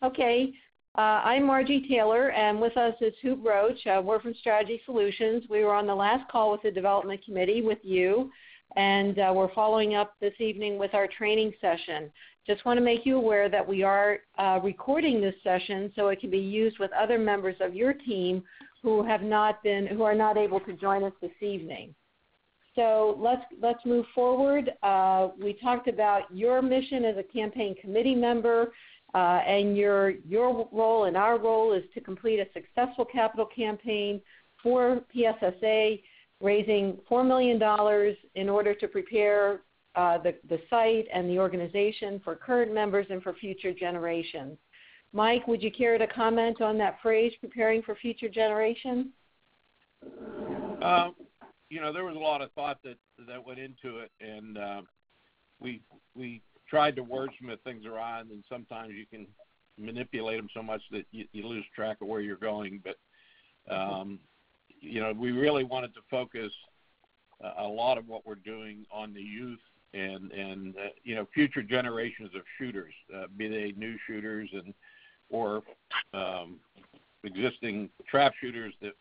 Okay. I'm Margie Taylor, and with us is Hoop Roach. We're from Strategy Solutions. We were on the last call with the Development Committee with you, and we're following up this evening with our training session. Just want to make you aware that we are recording this session so it can be used with other members of your team who are not able to join us this evening. So let's move forward. We talked about your mission as a campaign committee member, and your role and our role is to complete a successful capital campaign for PSSA, raising $4 million in order to prepare the site and the organization for current members and for future generations. Mike, would you care to comment on that phrase, preparing for future generations? There was a lot of thought that went into it, and we tried to wordsmith things around, and sometimes you can manipulate them so much that you lose track of where you're going. But, we really wanted to focus a lot of what we're doing on the youth and future generations of shooters, be they new shooters or existing trap shooters that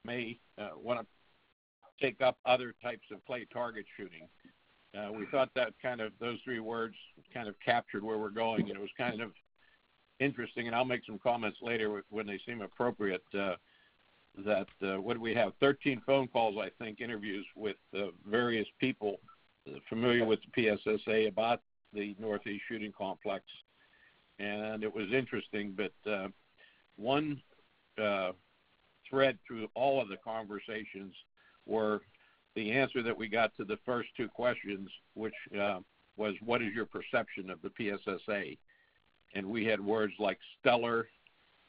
may want to take up other types of play target shooting. We thought that those three words kind of captured where we're going, and it was kind of interesting, and I'll make some comments later when they seem appropriate, what do we have, 13 phone calls, I think, interviews with various people familiar with the PSSA about the Northeast Shooting Complex, and it was interesting, but one thread through all of the conversations were the answer that we got to the first two questions, which was, what is your perception of the PSSA? And we had words like stellar,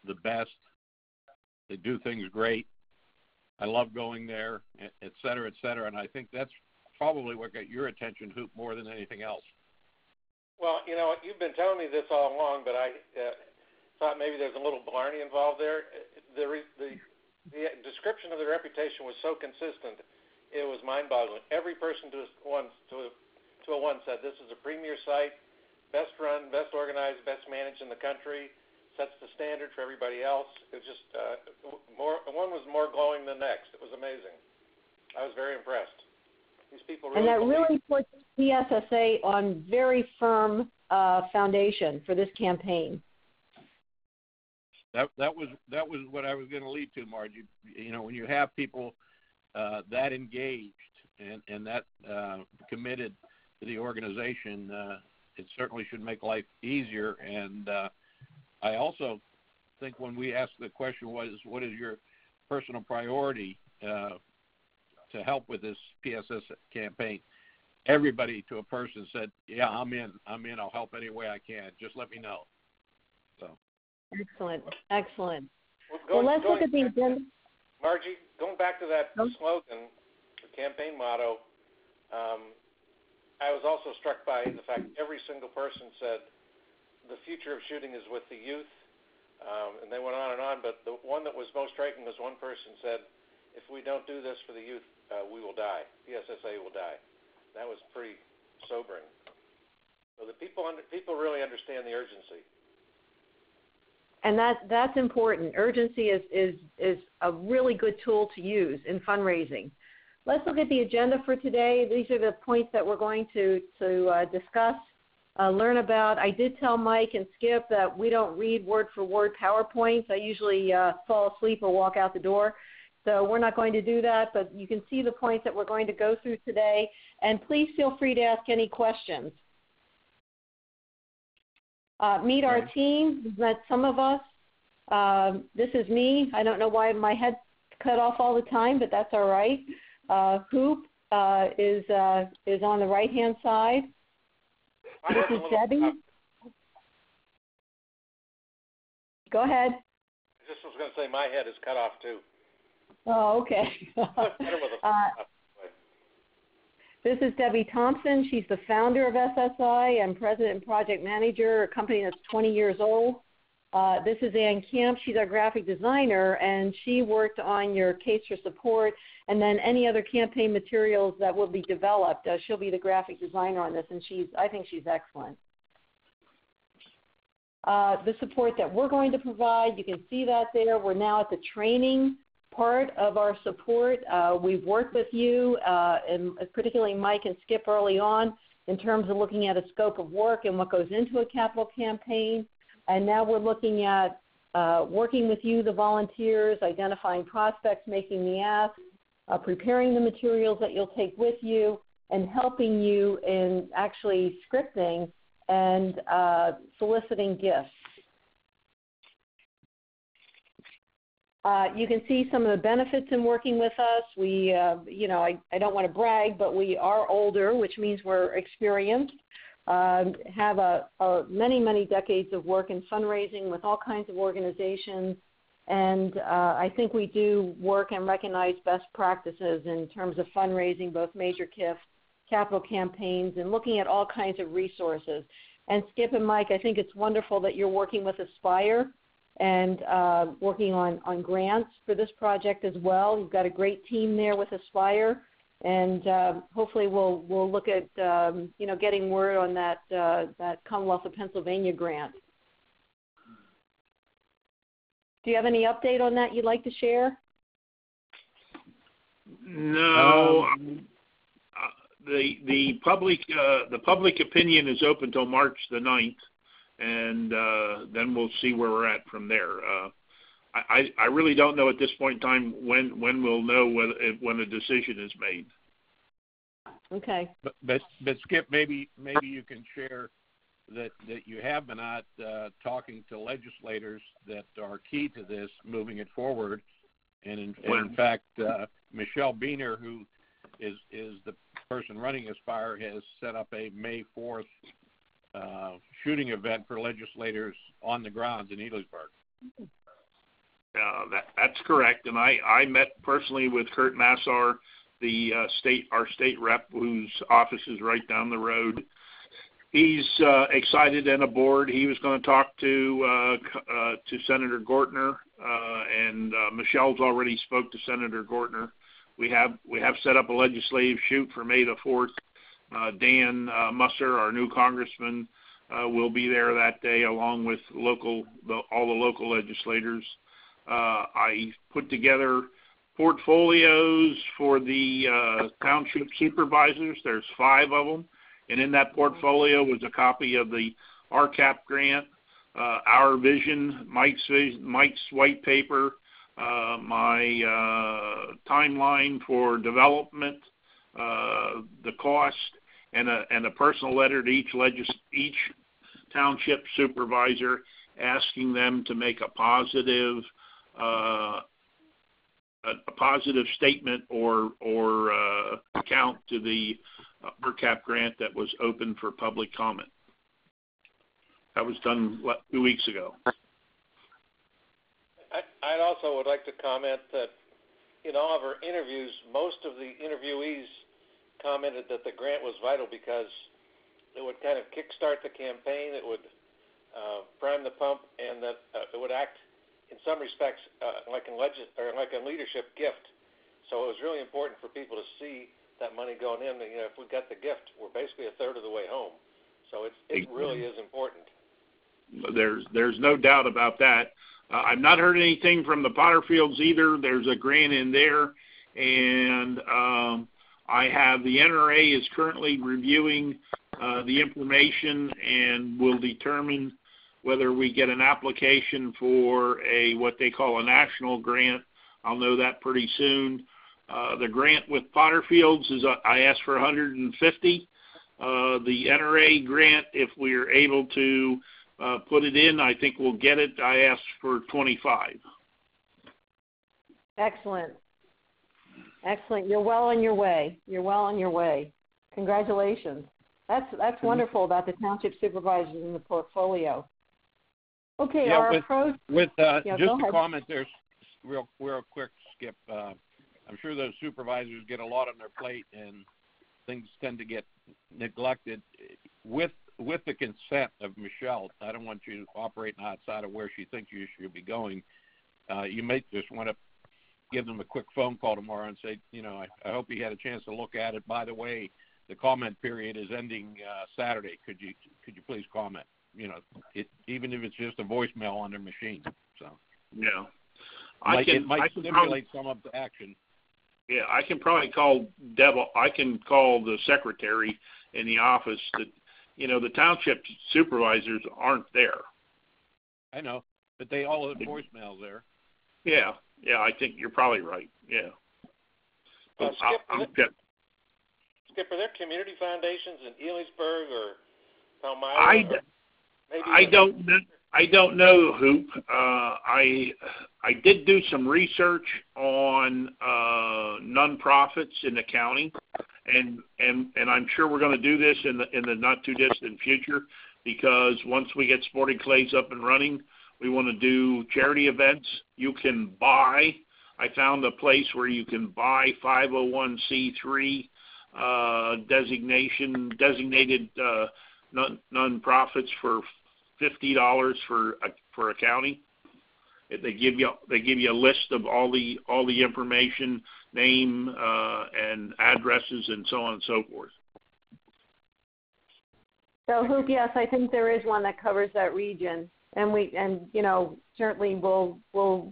the best, they do things great, I love going there, et cetera, et cetera. And I think that's probably what got your attention, Hoop, more than anything else. Well, you've been telling me this all along, but I thought maybe there's a little blarney involved there. The description of the reputation was so consistent, it was mind-boggling. Every person to a one said this is a premier site, best run, best organized, best managed in the country, sets the standard for everybody else. It was just one was more glowing than the next. It was amazing. I was very impressed. These people really. And that really puts PSSA on very firm foundation for this campaign. That was what I was going to lead to, Margie. When you have people that engaged and that committed to the organization, it certainly should make life easier. And I also think when we asked the question was, what is your personal priority to help with this PSS campaign, everybody to a person said, yeah, I'm in, I'll help any way I can, just let me know. So. Excellent. Well, let's look at the agenda. Margie, going back to that slogan, the campaign motto, I was also struck by the fact every single person said the future of shooting is with the youth, and they went on and on, but the one that was most striking was one person said, if we don't do this for the youth, we will die. PSSA will die. That was pretty sobering. So the people really understand the urgency. And that's important. Urgency is a really good tool to use in fundraising. Let's look at the agenda for today. These are the points that we're going to discuss, learn about. I did tell Mike and Skip that we don't read word for word PowerPoints. I usually fall asleep or walk out the door. So we're not going to do that, but you can see the points that we're going to go through today. And please feel free to ask any questions. Meet our team. We've met some of us. This is me. I don't know why my head's cut off all the time, but that's all right. Hoop is on the right-hand side. This is Debbie. Go ahead. I just was going to say my head is cut off too. Oh, okay. This is Debbie Thompson. She's the founder of SSI and president and project manager, a company that's 20 years old. This is Ann Camp. She's our graphic designer, and she worked on your case for support and then any other campaign materials that will be developed. She'll be the graphic designer on this, and I think she's excellent. the support that we're going to provide. You can see that there. We're now at the training part of our support. We've worked with you, and particularly Mike and Skip early on, in terms of looking at a scope of work and what goes into a capital campaign. And now we're looking at working with you, the volunteers, identifying prospects, making the ask, preparing the materials that you'll take with you, and helping you in actually scripting and soliciting gifts. You can see some of the benefits in working with us. We, I don't want to brag, but we are older, which means we're experienced, have many, many decades of work in fundraising with all kinds of organizations. And I think we do work and recognize best practices in terms of fundraising, both major gifts, capital campaigns, and looking at all kinds of resources. And Skip and Mike, I think it's wonderful that you're working with Aspire and working on grants for this project as well. You've got a great team there with Aspire, and hopefully we'll look at getting word on that Commonwealth of Pennsylvania grant. Do you have any update on that you'd like to share? No. The public opinion is open till March the 9th, and then we'll see where we're at from there. I really don't know at this point in time when we'll know when a decision is made. Okay. But Skip, maybe you can share that you have been out talking to legislators that are key to this, moving it forward, and in fact, Michelle Beener, who is the person running Aspire, has set up a May 4th shooting event for legislators on the grounds in Edelsburg. That's correct, and I met personally with Kurt Nassar, our state rep, whose office is right down the road. He's excited and aboard. He was going to talk to Senator Gortner, and Michelle's already spoke to Senator Gortner. We have set up a legislative shoot for May the 4th. Dan Musser, our new congressman, will be there that day, along with all the local legislators. I put together portfolios for the township supervisors. There's 5 of them. And in that portfolio was a copy of the RCAP grant, our vision, Mike's white paper, my timeline for development, the cost, and a personal letter to each township supervisor asking them to make a positive statement or account to the RCAP grant that was open for public comment. That was done 2 weeks ago. I also would like to comment that in all of our interviews, most of the interviewees commented that the grant was vital because it would kind of kickstart the campaign, it would prime the pump, and that it would act in some respects like a leadership gift. So it was really important for people to see that money going in. If we got the gift, we're basically a third of the way home. So it really is important. There's no doubt about that. I've not heard anything from the Potterfields either. There's a grant in there, and I have the NRA is currently reviewing the information and will determine whether we get an application for what they call a national grant. I'll know that pretty soon. The grant with Potterfields is I asked for 150. The NRA grant, if we're able to put it in, I think we'll get it. I asked for 25. Excellent. Excellent. You're well on your way. You're well on your way. Congratulations. That's wonderful about the township supervisors in the portfolio. Okay, yeah, our approach. Just a comment there, real quick, Skip. I'm sure those supervisors get a lot on their plate, and things tend to get neglected. With the consent of Michelle, I don't want you operating outside of where she thinks you should be going. You may just want to give them a quick phone call tomorrow and say, I hope you had a chance to look at it. By the way, the comment period is ending Saturday. Could you please comment? even if it's just a voicemail on their machine. So yeah, it might stimulate some of the action. Yeah, I can probably call Deb. I can call the secretary in the office that, the township supervisors aren't there. I know, but they all have voicemails there. Yeah, I think you're probably right. Yeah. Skip, are there community foundations in Ely'sburg or Palmyra? I don't know, Hoop. I did do some research on nonprofits in the county, and I'm sure we're going to do this in the not too distant future, because once we get Sporting Clays up and running, we want to do charity events. You can buy. I found a place where you can buy 501c3 designated nonprofits for $50 for a county. They give you a list of all the information, name and addresses, and so on and so forth. So, Hoop, yes, I think there is one that covers that region, and certainly we'll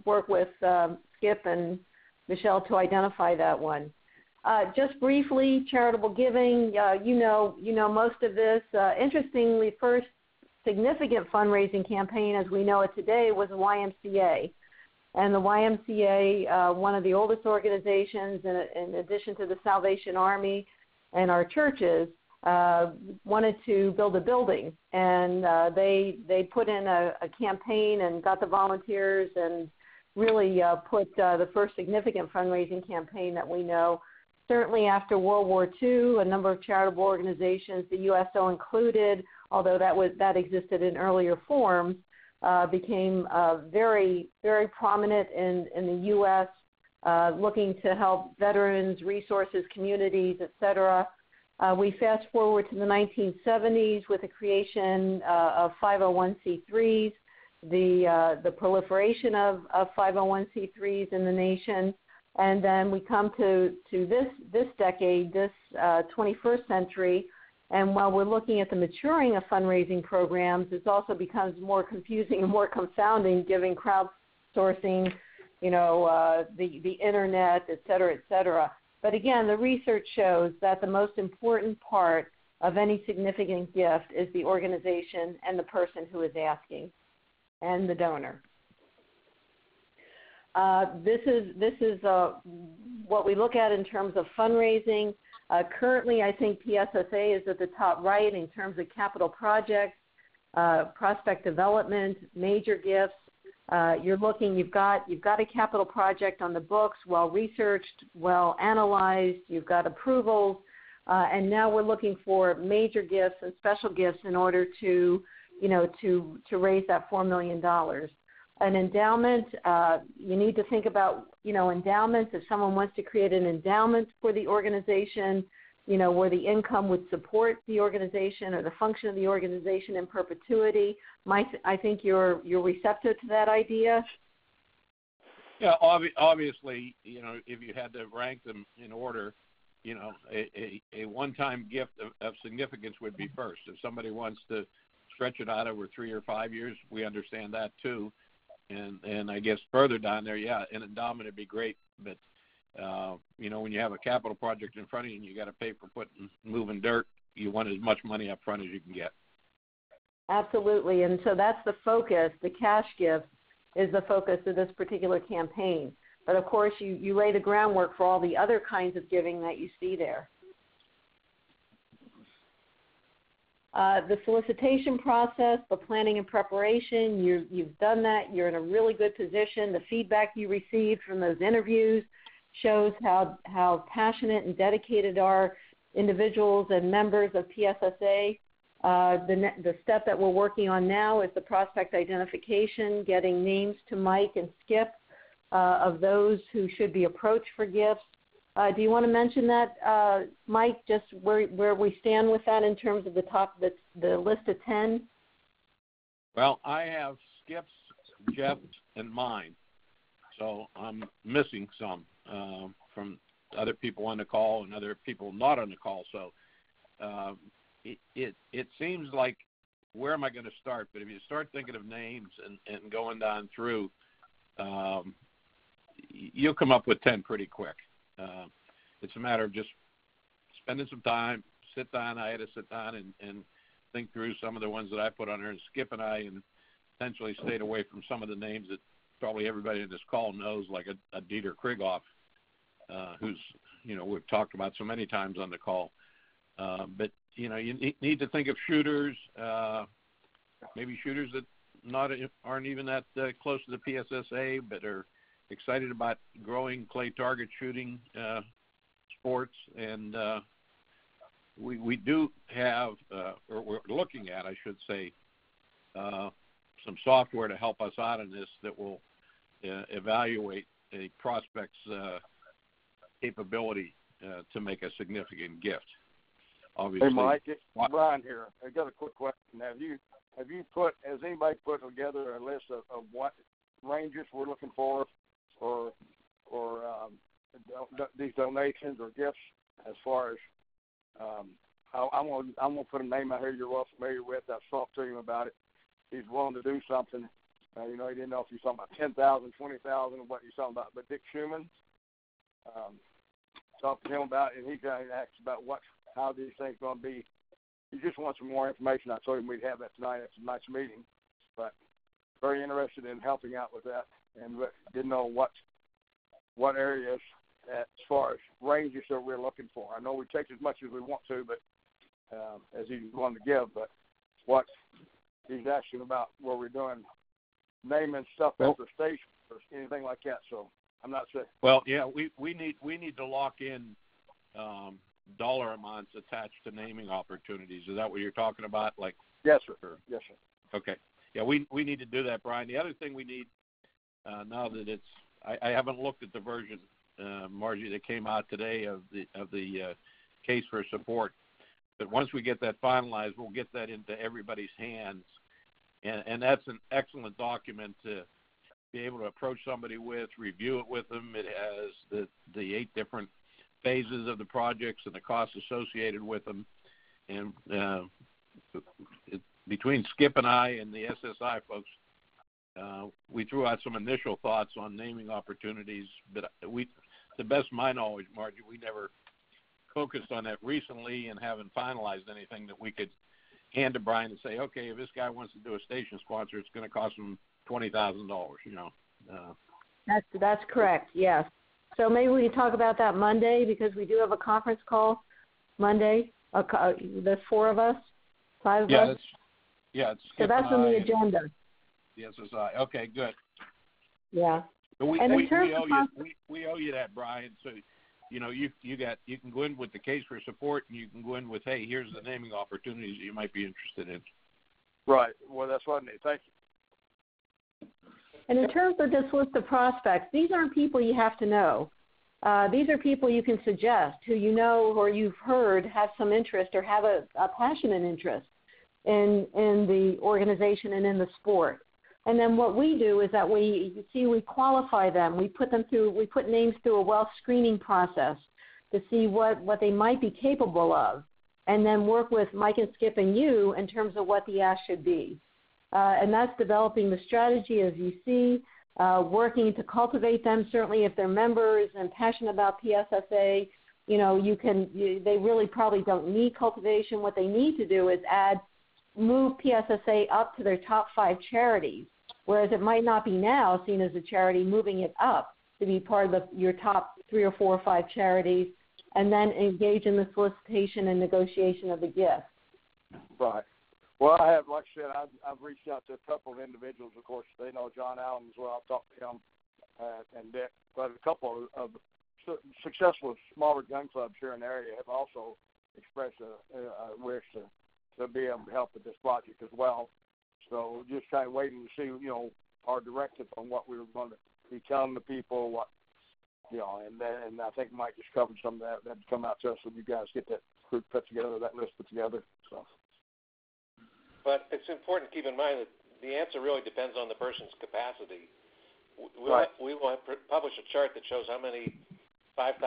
work with Skip and Michelle to identify that one. Just briefly, charitable giving. Most of this. Interestingly, first significant fundraising campaign, as we know it today, was the YMCA. And the YMCA, one of the oldest organizations, in addition to the Salvation Army and our churches, wanted to build a building. And they put in a campaign and got the volunteers and really put the first significant fundraising campaign that we know. Certainly after World War II, a number of charitable organizations, the USO included, although that existed in earlier forms, became very, very prominent in the U.S., looking to help veterans, resources, communities, etc. We fast forward to the 1970s with the creation of 501c3s, the proliferation of 501c3s in the nation. And then we come to this decade, this 21st century, and while we're looking at the maturing of fundraising programs, it also becomes more confusing and more confounding, given crowdsourcing, the internet, et cetera, et cetera. But again, the research shows that the most important part of any significant gift is the organization and the person who is asking, and the donor. This is what we look at in terms of fundraising. Currently, I think PSSA is at the top right in terms of capital projects, prospect development, major gifts. You've got a capital project on the books, well researched, well analyzed. You've got approvals, and now we're looking for major gifts and special gifts in order to raise that $4 million. An endowment, you need to think about, endowments. If someone wants to create an endowment for the organization, where the income would support the organization or the function of the organization in perpetuity, I think you're receptive to that idea. Yeah, obviously, if you had to rank them in order, a one-time gift of significance would be first. If somebody wants to stretch it out over 3 or 5 years, we understand that too. And I guess further down there, yeah, an endowment would be great. But, when you have a capital project in front of you and you got to pay for moving dirt, you want as much money up front as you can get. Absolutely. And so that's the focus. The cash gift is the focus of this particular campaign. But, of course, you lay the groundwork for all the other kinds of giving that you see there. The solicitation process, the planning and preparation, you've done that. You're in a really good position. The feedback you received from those interviews shows how passionate and dedicated our individuals and members of PSSA. The step that we're working on now is the prospect identification, getting names to Mike and Skip of those who should be approached for gifts. Do you want to mention that, Mike, just where we stand with that in terms of the list of 10? Well, I have Skip's, Jeff's, and mine. So I'm missing some from other people on the call and other people not on the call. So it seems like where am I going to start? But if you start thinking of names and going down through, you'll come up with 10 pretty quick. It's a matter of just spending some time, sit down. I had to sit down and think through some of the ones that I put on there. And Skip and I intentionally stayed away from some of the names that probably everybody in this call knows, like a Dieter Krieghoff, who's, we've talked about so many times on the call. But, you need to think of shooters, maybe shooters that aren't even that close to the PSSA, but are excited about growing clay target shooting sports. And we do have, or we're looking at, I should say, some software to help us out in this that will evaluate a prospect's capability to make a significant gift. Obviously. Hey, Mike, it's Brian here. I got a quick question. Has anybody put together a list of what ranges we're looking for these donations or gifts, as far as I'm gonna put a name out here you're well familiar with. I've talked to him about it. He's willing to do something. He didn't know if he's talking about 10,000, 20,000, what he's talking about. But Dick Schumann, talked to him about it, and he kind of asked about how these things going to be. He just wants some more information. I told him we'd have that tonight at tonight's meeting, but very interested in helping out with that, and didn't know what areas as far as ranges that we're looking for. I know we take as much as we want to, but as he's willing to give, but what he's asking about where we're doing naming stuff at the station or anything like that. So I'm not sure. Well, yeah, we need to lock in dollar amounts attached to naming opportunities. Is that what you're talking about? Like, yes, sir. Yes, sir. Okay. Yeah, we need to do that, Brian. The other thing we need now that I haven't looked at the version, Margie, that came out today of the case for support. But once we get that finalized, we'll get that into everybody's hands, and that's an excellent document to be able to approach somebody with, review it with them. It has the 8 different phases of the projects and the costs associated with them. And between Skip and I and the SSI folks, we threw out some initial thoughts on naming opportunities, but to best of my knowledge, Margie, we never focused on that recently and haven't finalized anything that we could hand to Brian and say, okay, if this guy wants to do a station sponsor, it's going to cost him $20,000, That's correct, yes. So maybe we can talk about that Monday, because we do have a conference call Monday, the 4 of us, 5 of us. It's so that's on the agenda. The SSI. Okay, good. Yeah. But we owe you that, Brian. So, you can go in with the case for support, and you can go in with, hey, here's the naming opportunities that you might be interested in. Right. Well, that's what I need. Thank you. And in terms of this list of prospects, these aren't people you have to know. These are people you can suggest who you know or you've heard have some interest or have a passionate interest in the organization and in the sport. And then what we do is that we qualify them. We put names through a wealth screening process to see what they might be capable of, and then work with Mike and Skip and you in terms of what the ask should be. And that's developing the strategy, as you see, working to cultivate them. Certainly, if they're members and passionate about PSSA, they really probably don't need cultivation. What they need to do is move PSSA up to their top 5 charities, whereas it might not be now seen as a charity, moving it up to be part of your top 3 or 4 or 5 charities, and then engage in the solicitation and negotiation of the gift. Right. Well, I have, like I said, I've reached out to a couple of individuals. Of course, they know John Allen as well. I've talked to him and Dick. But a couple of successful smaller gun clubs here in the area have also expressed a wish to be able to help with this project as well. So just kind of waiting to see, our directive on what we were going to be telling the people, and I think Mike just covered some of that. That'd come out to us when you guys get that group put together, that list put together. So. But it's important to keep in mind that the answer really depends on the person's capacity. We will publish a chart that shows how many $5,000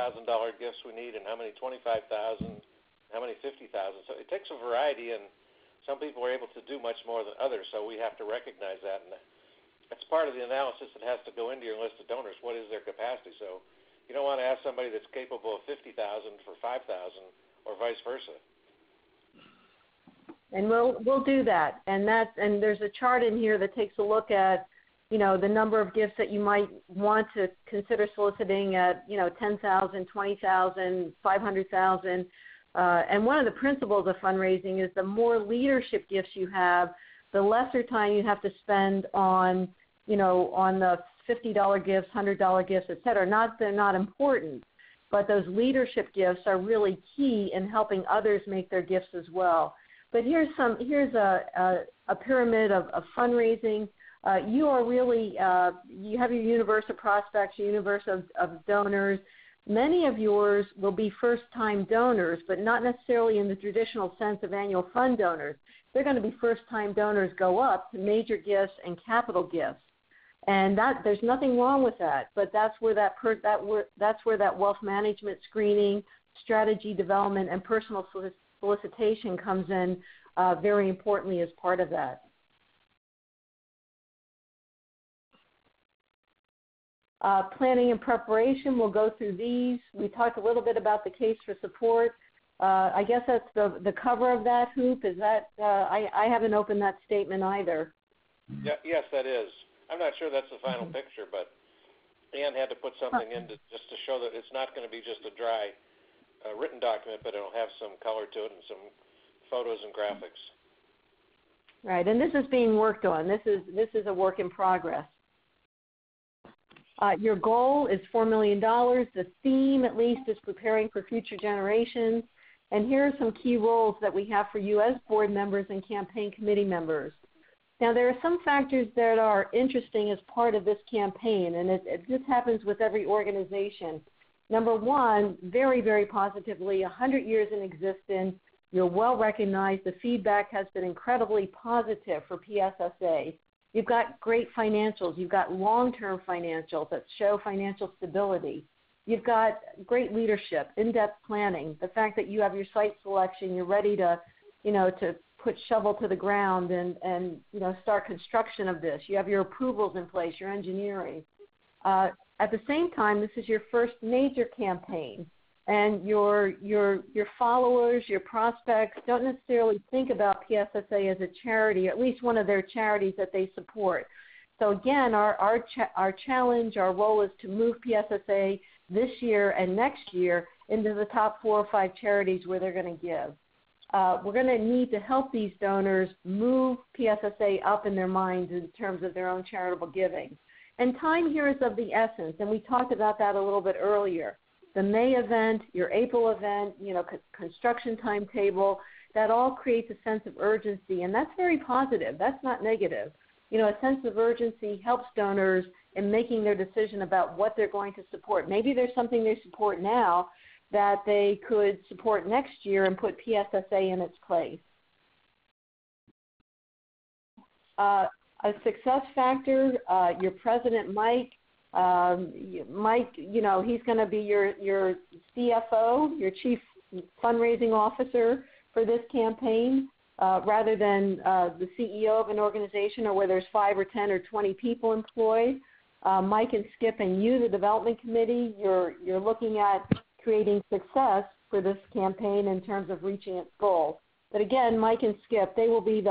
gifts we need and how many $25,000, how many $50,000. So it takes a variety, and some people are able to do much more than others, so we have to recognize that. And that's part of the analysis that has to go into your list of donors. What is their capacity? So you don't want to ask somebody that's capable of $50,000 for $5,000 or vice versa. And we'll do that. And there's a chart in here that takes a look at, you know, the number of gifts that you might want to consider soliciting at, you know, 10,000, 20,000, 500,000. And one of the principles of fundraising is the more leadership gifts you have, the lesser time you have to spend on, you know, on the $50 gifts, $100 gifts, et cetera. Not they're not important, but those leadership gifts are really key in helping others make their gifts as well. But here's a pyramid of fundraising. You are really you have your universe of prospects, your universe of donors. Many of yours will be first-time donors, but not necessarily in the traditional sense of annual fund donors. They're going to be first-time donors go up to major gifts and capital gifts, and that there's nothing wrong with that. But that's where that's where that wealth management screening, strategy development, and personal solicitation comes in very importantly as part of that. Planning and preparation, we'll go through these. We talked a little bit about the case for support. I guess that's the cover of that, Hoop. Is that I haven't opened that statement either. Yeah, yes, that is. I'm not sure that's the final picture, but Ann had to put something in just to show that it's not going to be just a dry written document, but it'll have some color to it and some photos and graphics. Right, and this is being worked on. This is a work in progress. Your goal is $4 million. The theme, at least, is preparing for future generations. And here are some key roles that we have for you as board members and campaign committee members. Now, there are some factors that are interesting as part of this campaign, and this happens with every organization. Number one, very, very positively, 100 years in existence, you're well recognized. The feedback has been incredibly positive for PSSA. You've got great financials. You've got long-term financials that show financial stability. You've got great leadership, in-depth planning, the fact that you have your site selection, you're ready to, you know, to put shovel to the ground and you know, start construction of this. You have your approvals in place, your engineering. At the same time, this is your first major campaign, and your followers, your prospects don't necessarily think about PSSA as a charity, at least one of their charities that they support. So again, our challenge, our role is to move PSSA this year and next year into the top 4 or 5 charities where they're going to give. We're going to need to help these donors move PSSA up in their minds in terms of their own charitable giving. And time here is of the essence, and we talked about that a little bit earlier. The May event, your April event, you know, construction timetable, that all creates a sense of urgency, and that's very positive. That's not negative. You know, a sense of urgency helps donors in making their decision about what they're going to support. Maybe there's something they support now that they could support next year and put PSSA in its place. A success factor, your president, Mike, you know, he's going to be your CFO, your chief fundraising officer for this campaign, rather than the CEO of an organization or where there's 5 or 10 or 20 people employed. Mike and Skip and you, the development committee, you're looking at creating success for this campaign in terms of reaching its goal. But again, Mike and Skip, they will be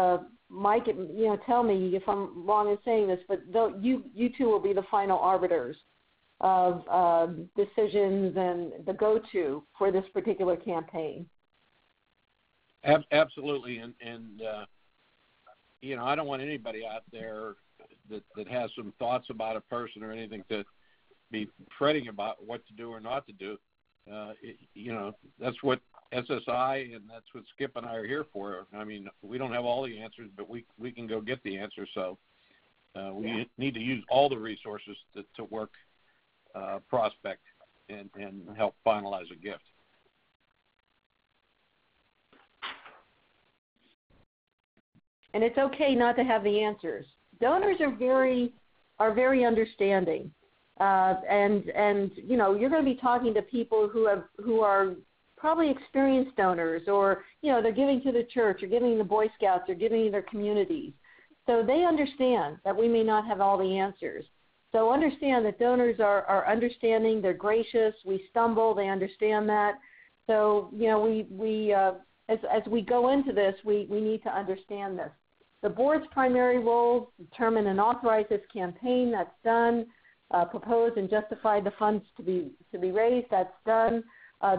Mike, you know, tell me if I'm wrong in saying this, but you two will be the final arbiters of decisions and the go-to for this particular campaign. Absolutely, and you know, I don't want anybody out there that has some thoughts about a person or anything to be fretting about what to do or not to do. You know, that's what SSI and that's what Skip and I are here for. I mean, we don't have all the answers, but we can go get the answers. So we need to use all the resources to work prospect and help finalize a gift. And it's okay not to have the answers. Donors are very understanding. And you know, you're going to be talking to people who are probably experienced donors, or, they're giving to the church or giving to the Boy Scouts or giving to their communities. So they understand that we may not have all the answers. So understand that donors are understanding, they're gracious, we stumble, they understand that. So, as we go into this, we need to understand this. The board's primary roles: determine and authorize this campaign. That's done. Propose and justify the funds to be raised. That's done.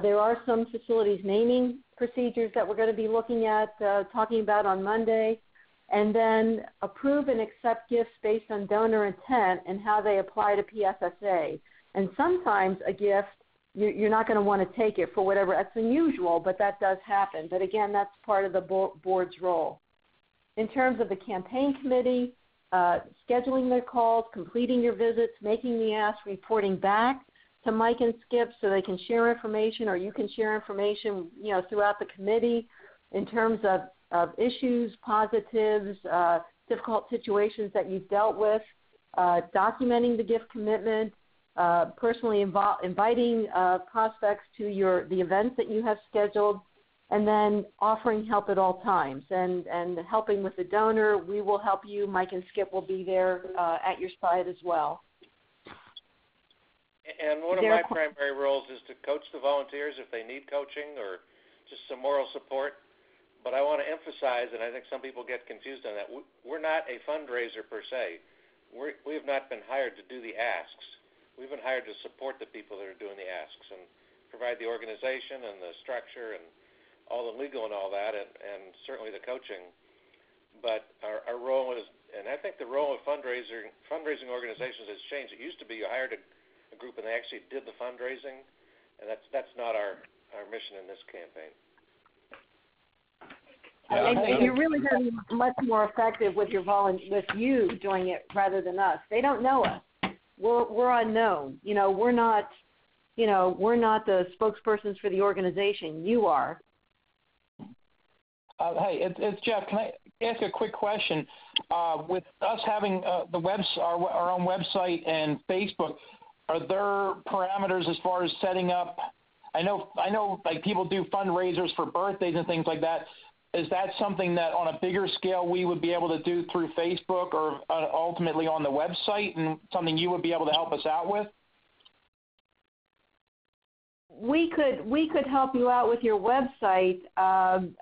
There are some facilities naming procedures that we're going to be looking at, talking about on Monday. And then approve and accept gifts based on donor intent and how they apply to pssa. And sometimes a gift, you're not going to want to take it for whatever. That's unusual, but that does happen. But again, that's part of the board's role. In terms of the campaign committee, scheduling their calls, completing your visits, making the asks, reporting back to Mike and Skip so they can share information, or you can share information, throughout the committee in terms of issues, positives, difficult situations that you've dealt with, documenting the gift commitment, personally inviting prospects to the events that you have scheduled, and then offering help at all times and helping with the donor. We will help you. Mike and Skip will be there at your side as well. And one of my primary roles is to coach the volunteers if they need coaching or just some moral support. But I want to emphasize, and I think some people get confused on that, we're not a fundraiser per se. We have not been hired to do the asks. We've been hired to support the people that are doing the asks and provide the organization and the structure and all the legal and all that, and certainly the coaching. But our role is, and I think the role of fundraising organizations has changed. It used to be you hired a group and they actually did the fundraising, and that's not our mission in this campaign. And you're really going to be much more effective with you doing it rather than us. They don't know us. We're unknown. We're not the spokespersons for the organization. You are. Hey, it's Jeff. Can I ask a quick question? With us having our own website and Facebook, are there parameters as far as setting up? I know, like people do fundraisers for birthdays and things like that. Is that something that on a bigger scale we would be able to do through Facebook or ultimately on the website, and something you would be able to help us out with? We could help you out with your website. The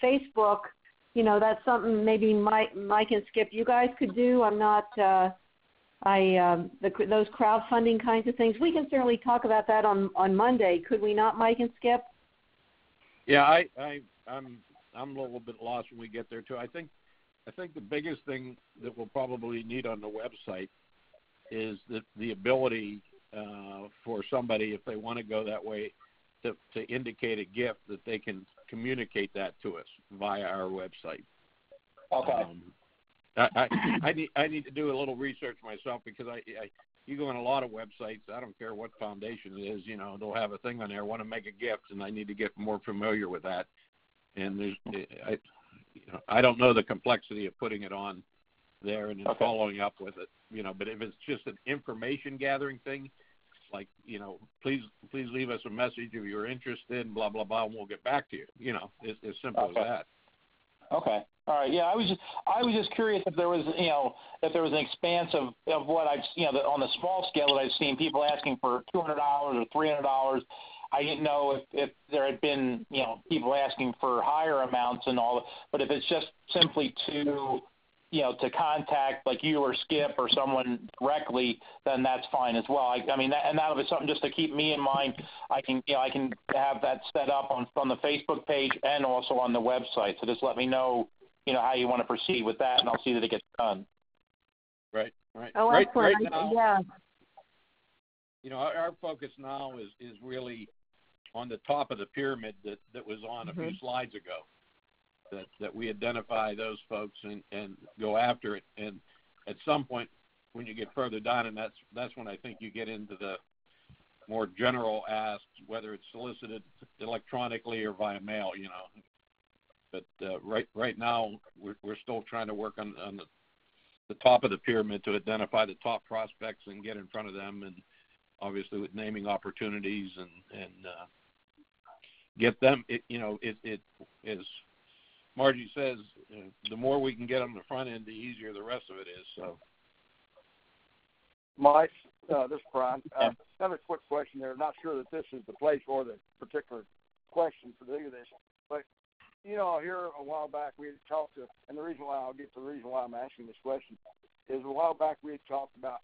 Facebook, that's something maybe Mike and Skip, you guys could do. I'm not. Those crowdfunding kinds of things. We can certainly talk about that on Monday. Could we not, Mike and Skip? Yeah, I'm a little bit lost when we get there too. I think the biggest thing that we'll probably need on the website is the ability for somebody, if they want to go that way, to indicate a gift, that they can communicate that to us via our website. Okay. I need to do a little research myself, because you go on a lot of websites. I don't care what foundation it is. They'll have a thing on there. Want to make a gift, and I need to get more familiar with that. And I don't know the complexity of putting it on there and then following up with it. But if it's just an information gathering thing, like please leave us a message if you're interested, blah blah blah, and we'll get back to you. It's as simple as that. Okay. All right. Yeah, I was just curious if there was an expanse of what I've on the small scale that I've seen people asking for $200 or $300. I didn't know if there had been people asking for higher amounts and all, but if it's just simply to contact like you or Skip or someone directly, then that's fine as well. And that'll be something just to keep me in mind. I can have that set up on the Facebook page and also on the website. So just let me know, how you want to proceed with that, and I'll see that it gets done. Right. Oh, excellent. Right now, yeah. Our focus now is really on the top of the pyramid that was on a few slides ago. That we identify those folks and go after it. And at some point, when you get further down, and that's when I think you get into the more general asks, whether it's solicited electronically or via mail, But right now, we're still trying to work on the top of the pyramid to identify the top prospects and get in front of them, and obviously with naming opportunities and get them. It as Margie says, the more we can get on the front end, the easier the rest of it is. So, Mike, this is Brian. Another quick question there. Not sure that this is the place or the particular question for do this, but here a while back we had talked to, and the reason why I'm asking this question is a while back we had talked about,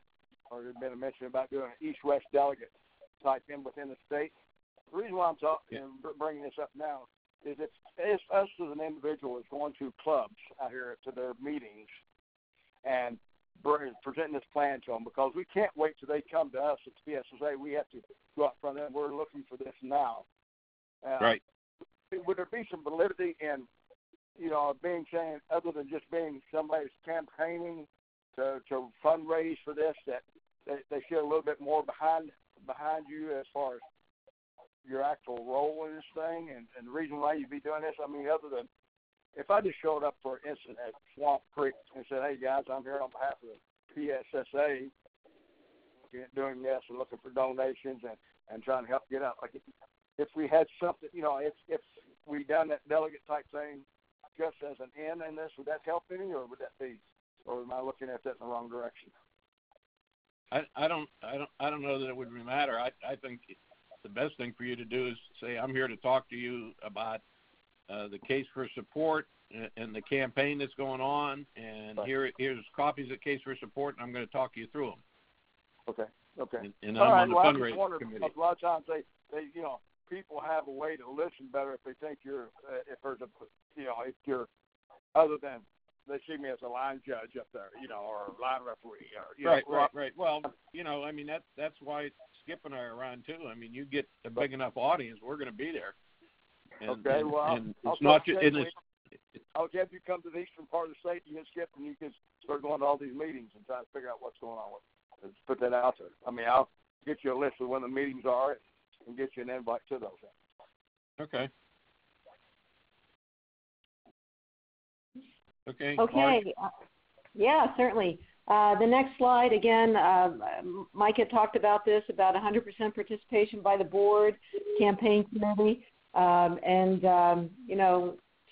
or there had been a mention about doing an East-West delegate type in within the state. The reason why I'm talking and bringing this up now is it's us as an individual is going to clubs out here to their meetings and presenting this plan to them, because we can't wait till they come to us at the PSSA. We have to go out front of them. We're looking for this now. right. Would there be some validity in, being saying, other than just being somebody's campaigning to fundraise for this, that they feel a little bit more behind you as far as your actual role in this thing and the reason why you'd be doing this? I mean, other than if I just showed up, for instance, at Swamp Creek and said, hey, guys, I'm here on behalf of the PSSA doing this and looking for donations and trying to help get out. Like if we had something, if we done that delegate type thing just as an end in this, would that help any, or would that be, or am I looking at that in the wrong direction? I don't know that it would really matter. I think the best thing for you to do is say, I'm here to talk to you about the case for support and the campaign that's going on, and here's copies of case for support, and I'm going to talk you through them. Okay. And I'm on the fundraising committee. A lot of times they people have a way to listen better if they think you're if you're other than they see me as a line judge up there, or a line referee. Right. Well, I mean, that's why Skip and I are around too. I mean, you get a big enough audience, we're going to be there. And it's not just. I'll have you come to the eastern part of the state, you can Skip, and you can start going to all these meetings and try to figure out what's going on with it. Let's put that out there. I mean, I'll get you a list of when the meetings are and get you an invite to those. Okay. Okay. Yeah, certainly. The next slide, again, Mike had talked about this, about 100% participation by the board, campaign committee,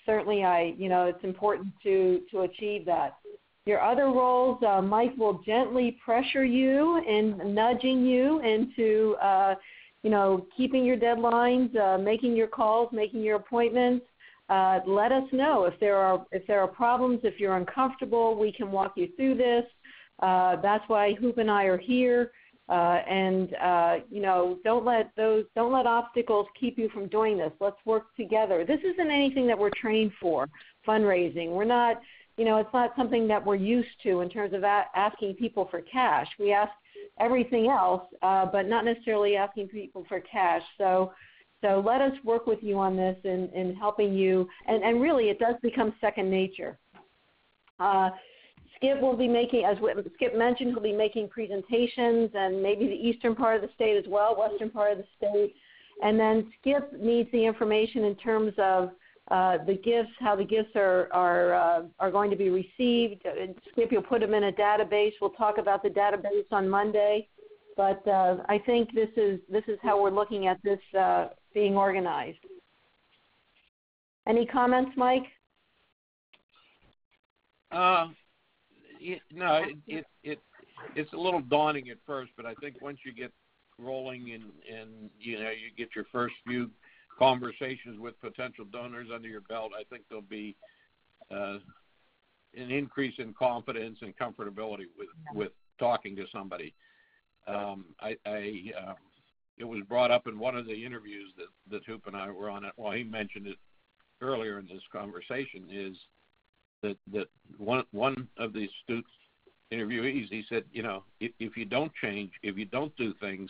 certainly it's important to achieve that. Your other roles, Mike will gently pressure you and nudging you into, keeping your deadlines, making your calls, making your appointments. Let us know if there are problems, if you're uncomfortable. We can walk you through this. That's why Hoop and I are here. Don't let obstacles keep you from doing this. Let's work together. This isn't anything that we're trained for, fundraising. We're not, it's not something that we're used to in terms of asking people for cash. We ask everything else, but not necessarily asking people for cash. So let us work with you on this in helping you, and really it does become second nature. Skip will be making, as Skip mentioned, he'll be making presentations, and maybe the eastern part of the state as well, western part of the state. And then Skip needs the information in terms of the gifts, how the gifts are going to be received. Skip, you'll put them in a database. We'll talk about the database on Monday. But I think this is how we're looking at this being organized. Any comments, Mike? No, it's a little daunting at first, but I think once you get rolling and you get your first few conversations with potential donors under your belt, I think there'll be an increase in confidence and comfortability with talking to somebody. It was brought up in one of the interviews that Hoop and I were on. Well, he mentioned it earlier in this conversation, is that one of the astute interviewees, he said, if you don't change, if you don't do things,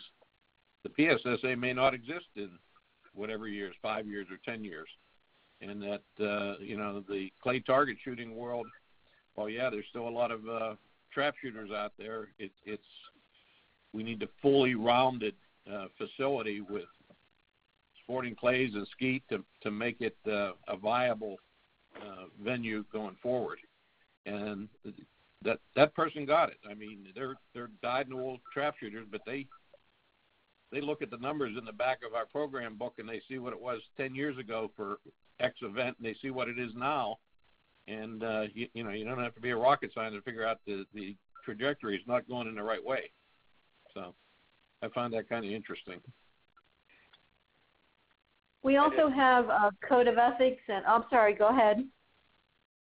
the PSSA may not exist in whatever years, 5 years or 10 years. And that, the clay target shooting world, well, yeah, there's still a lot of trap shooters out there. We need a fully rounded facility with sporting clays and skeet to make it a viable venue going forward. And that person got it. I mean, they're dyed-in-the-wool trap shooters, but they they look at the numbers in the back of our program book and they see what it was 10 years ago for X event, and they see what it is now. And, you know, you don't have to be a rocket scientist to figure out the trajectory is not going in the right way. So I found that kind of interesting. We also have a code of ethics, and I'm sorry, go ahead.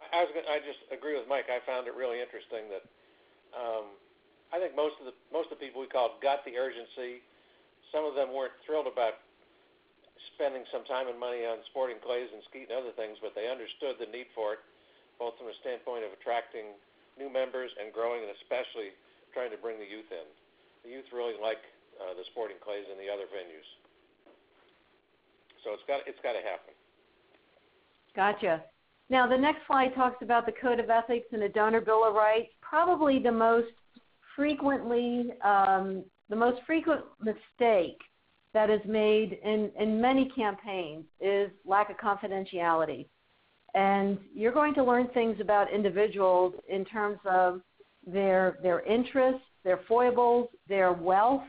I just agree with Mike. I found it really interesting that I think most of the people we called got the urgency. Some of them weren't thrilled about spending some time and money on sporting clays and skeet and other things, but they understood the need for it, both from a standpoint of attracting new members and growing, and especially trying to bring the youth in. The youth really like the sporting clays and the other venues. So it's got to happen. Gotcha. Now the next slide talks about the code of ethics and the donor bill of rights. Probably the most frequent mistake that is made in many campaigns is lack of confidentiality. And you're going to learn things about individuals in terms of their interests, their foibles, their wealth,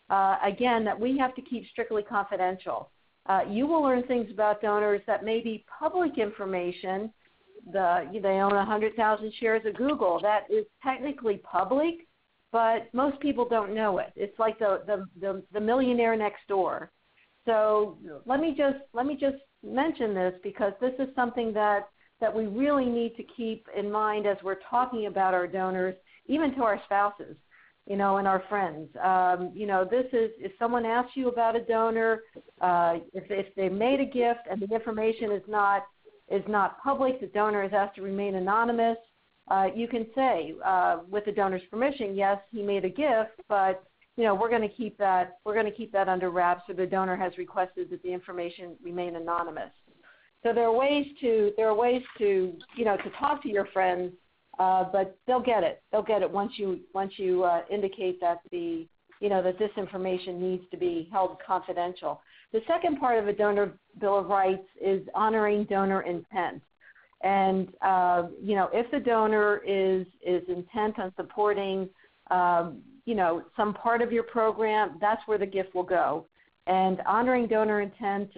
again, that we have to keep strictly confidential. You will learn things about donors that may be public information. They own 100,000 shares of Google. That is technically public, but most people don't know it. It's like the millionaire next door. So let me just mention this, because this is something that we really need to keep in mind as we're talking about our donors, even to our spouses, and our friends. This is, if someone asks you about a donor, if they made a gift and the information is not public, the donor is asked to remain anonymous, you can say, with the donor's permission, yes, he made a gift, but we're going to keep that under wraps, or the donor has requested that the information remain anonymous. So there are ways to to talk to your friends, but they'll get it. They'll get it once you indicate that that this information needs to be held confidential. The second part of a donor bill of rights is honoring donor intent. And if the donor is intent on supporting some part of your program, that's where the gift will go. And honoring donor intent,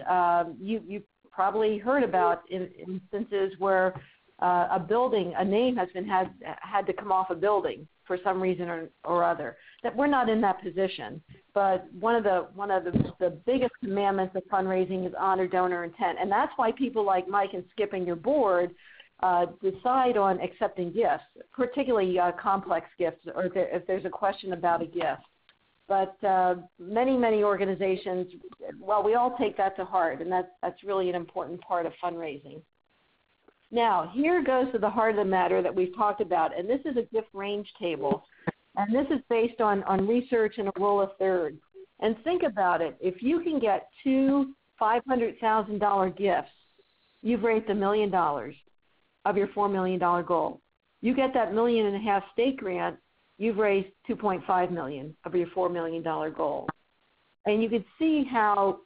you probably heard about instances where a name has been had to come off a building for some reason or other. That we're not in that position, but one of the biggest commandments of fundraising is honor donor intent, and that's why people like Mike and Skip and your board decide on accepting gifts, particularly complex gifts, or if there's a question about a gift. But many organizations, we all take that to heart, and that's really an important part of fundraising. Now, here goes to the heart of the matter that we've talked about, and this is a gift range table, and this is based on research and a rule of thirds. And think about it. If you can get two $500,000 gifts, you've raised $1 million of your $4 million goal. You get that $1.5 million state grant, you've raised $2.5 million of your $4 million goal. And you can see how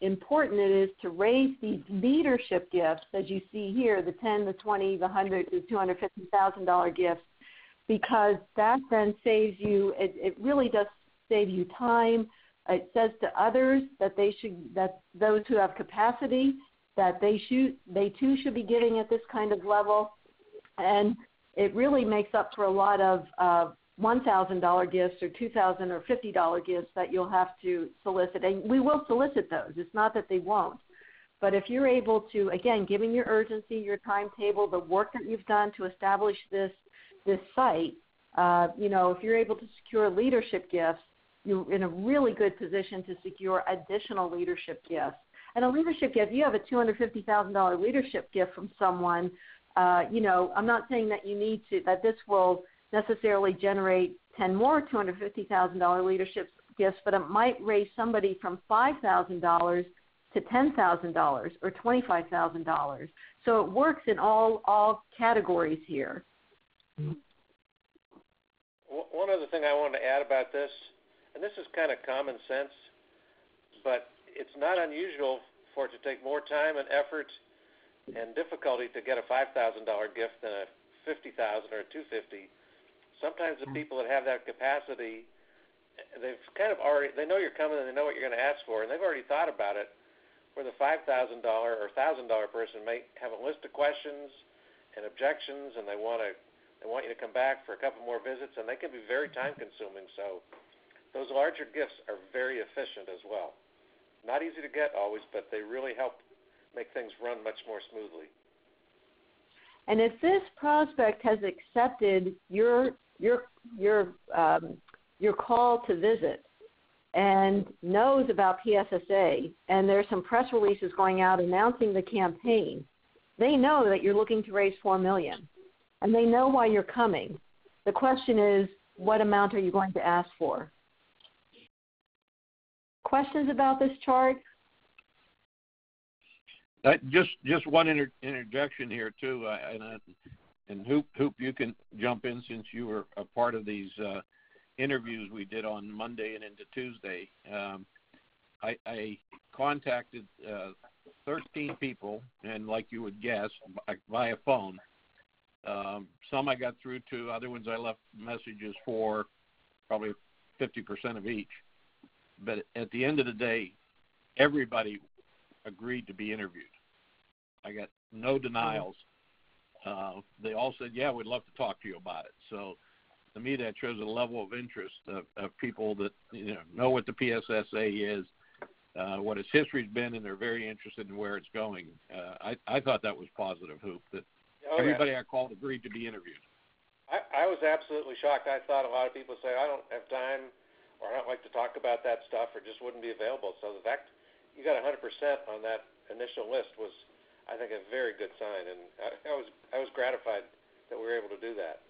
important it is to raise these leadership gifts, as you see here, the $10, the $20, the $100, the $250,000 gifts, because that then saves you. It really does save you time. It says to others that those who have capacity, that they too should be giving at this kind of level, and it really makes up for a lot of $1,000 gifts or $2,000 or $50 gifts that you'll have to solicit. And we will solicit those. It's not that they won't. But if you're able to, again, given your urgency, your timetable, the work that you've done to establish this site, if you're able to secure leadership gifts, you're in a really good position to secure additional leadership gifts. And a leadership gift, you have a $250,000 leadership gift from someone, I'm not saying that this will necessarily generate 10 more $250,000 leadership gifts, but it might raise somebody from $5,000 to $10,000 or $25,000. So it works in all categories here. One other thing I wanted to add about this, and this is kind of common sense, but it's not unusual for it to take more time and effort and difficulty to get a $5,000 gift than a $50,000 or a $250,000. Sometimes the people that have that capacity they've kind of already, they know you're coming and they know what you're going to ask for, and they've already thought about it, where the $5,000 or $1,000 person may have a list of questions and objections, and they want you to come back for a couple more visits, and they can be very time consuming. So those larger gifts are very efficient as well. Not easy to get always, but they really help make things run much more smoothly. And if this prospect has accepted your call to visit and knows about PSSA, and there's some press releases going out announcing the campaign, they know that you're looking to raise $4 million, and they know why you're coming. The question is, what amount are you going to ask for? Questions about this chart? Just one interjection here too, and Hoop, you can jump in since you were a part of these interviews we did on Monday and into Tuesday. I contacted 13 people, and like you would guess, via phone. Some I got through to, other ones I left messages for, probably 50% of each. But at the end of the day, everybody agreed to be interviewed. I got no denials. They all said, yeah, we'd love to talk to you about it. So to me, that shows a level of interest of people that know what the PSSA is, what its history's been, and they're very interested in where it's going. I thought that was positive, Hoop, that everybody I called agreed to be interviewed. I was absolutely shocked. I thought a lot of people say, I don't have time, or I don't like to talk about that stuff, or just wouldn't be available. So the fact you got 100% on that initial list was, I think, a very good sign, and I was gratified that we were able to do that.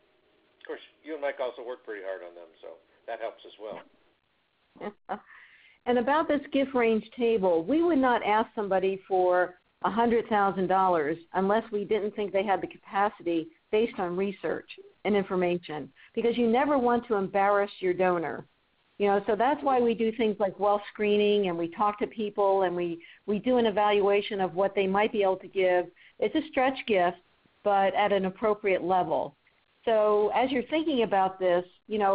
Of course, you and Mike also worked pretty hard on them, so that helps as well. And about this gift range table, we would not ask somebody for $100,000 unless we didn't think they had the capacity based on research and information, because you never want to embarrass your donor. So that's why we do things like wealth screening, and we talk to people, and we do an evaluation of what they might be able to give. It's a stretch gift, but at an appropriate level. So as you're thinking about this,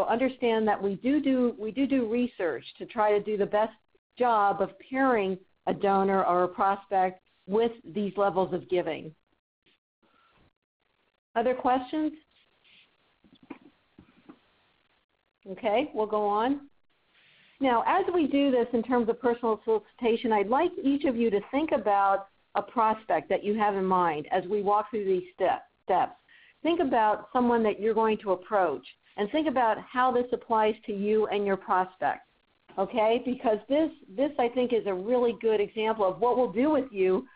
understand that we do research to try to do the best job of pairing a donor or a prospect with these levels of giving. Other questions? Okay, we'll go on. Now, as we do this in terms of personal solicitation, I'd like each of you to think about a prospect that you have in mind as we walk through these steps. Think about someone that you're going to approach, and think about how this applies to you and your prospect, okay? Because this I think, is a really good example of what we'll do with you,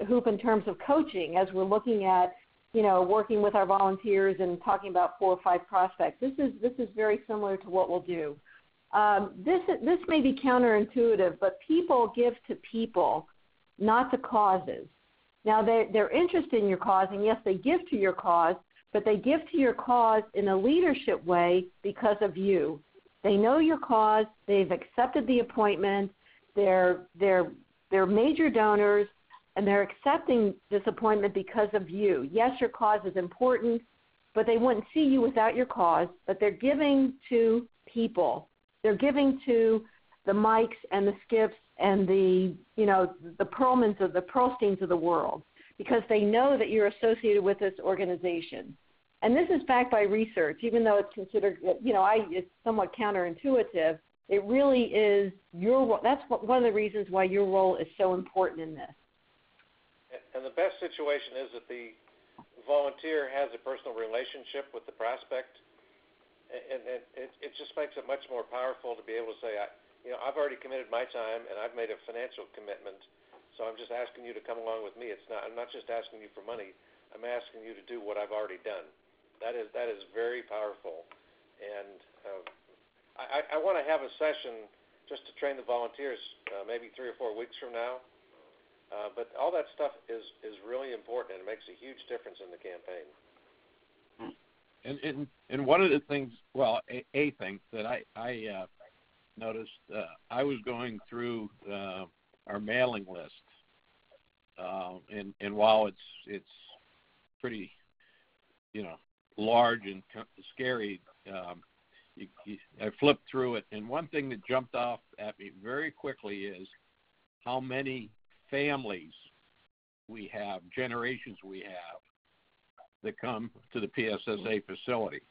Hoop, in terms of coaching as we're looking at, working with our volunteers and talking about 4 or 5 prospects. This is very similar to what we'll do. This may be counterintuitive, but people give to people, not to causes. Now, they're interested in your cause, and yes, they give to your cause, but they give to your cause in a leadership way because of you. They know your cause. They've accepted the appointment. They're major donors, and they're accepting this appointment because of you. Yes, your cause is important, but they wouldn't see you without your cause, but they're giving to people. They're giving to the Mikes and the Skips and the Perlmans of the Pearlsteins of the world, because they know that you're associated with this organization. And this is backed by research, even though it's considered, it's somewhat counterintuitive. It really is your role. That's one of the reasons why your role is so important in this. And the best situation is that the volunteer has a personal relationship with the prospect, and it just makes it much more powerful to be able to say, I've already committed my time, and I've made a financial commitment, so I'm just asking you to come along with me. I'm not just asking you for money. I'm asking you to do what I've already done. That is very powerful, and I want to have a session just to train the volunteers, maybe 3 or 4 weeks from now. But all that stuff is really important, and it makes a huge difference in the campaign. And one of the things, a thing that I noticed, I was going through our mailing list, and while it's pretty, large and scary, I flipped through it, and one thing that jumped off at me very quickly is how many families we have, generations we have, that come to the PSSA facility.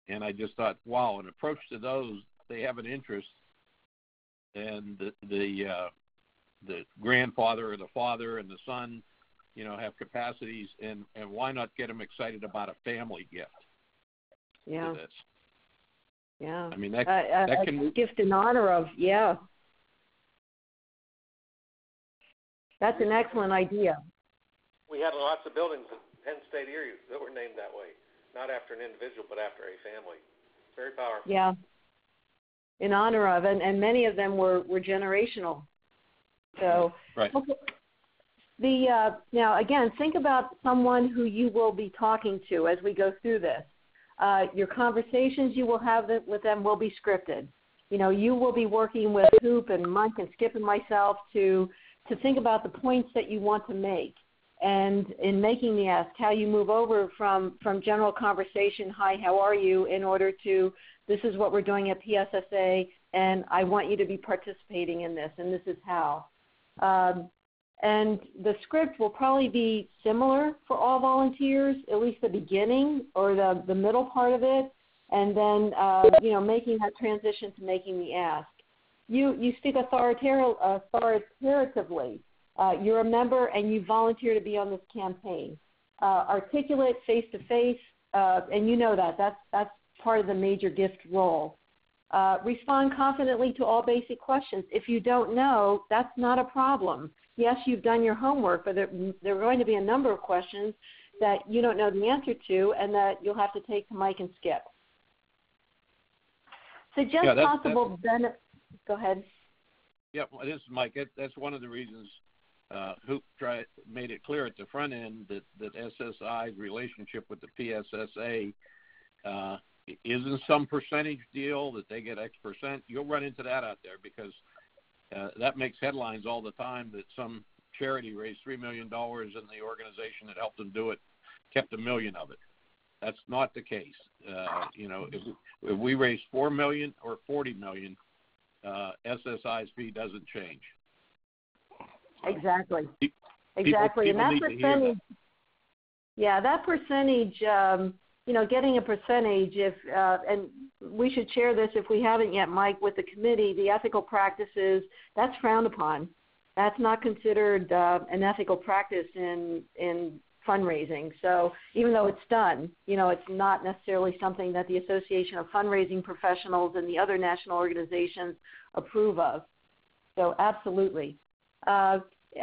And I just thought, wow, an approach to those, they have an interest, and the grandfather or the father and the son, have capacities, and why not get them excited about a family gift? Yeah. To this? Yeah. I mean, that can a gift in honor of, yeah. That's an excellent idea. We had lots of buildings in Penn State area that were named that way, not after an individual, but after a family. Very powerful. Yeah. In honor of, and many of them were generational. So, right. Okay. Now, again, think about someone who you will be talking to as we go through this. Your conversations you will have with them will be scripted. You will be working with Hoop and Mike and Skip and myself to think about the points that you want to make. And in making the ask, how you move over from general conversation, hi, how are you, in order to, this is what we're doing at PSSA, and I want you to be participating in this, and this is how. And the script will probably be similar for all volunteers, at least the beginning or the middle part of it, and then, making that transition to making the ask. You speak authoritatively. You're a member and you volunteer to be on this campaign. Articulate, face-to-face, and you know that's part of the major gift role. Respond confidently to all basic questions. If you don't know, that's not a problem. Yes, you've done your homework, but there are going to be a number of questions that you don't know the answer to and that you'll have to take to Mike and Skip. Suggest possible benefits. Go ahead. Yeah, well, this is Mike. That's one of the reasons Hoop made it clear at the front end that SSI's relationship with the PSSA isn't some percentage deal that they get X percent. You'll run into that out there because that makes headlines all the time that some charity raised $3 million and the organization that helped them do it kept $1 million of it. That's not the case. If we raise $4 million or $40 million, SSI's fee doesn't change. Exactly. People and that need percentage, to hear that. Yeah, that percentage, getting a percentage, and we should share this if we haven't yet, Mike, with the committee, the ethical practices, that's frowned upon. That's not considered an ethical practice in fundraising. So even though it's done, it's not necessarily something that the Association of Fundraising Professionals and the other national organizations approve of. So absolutely.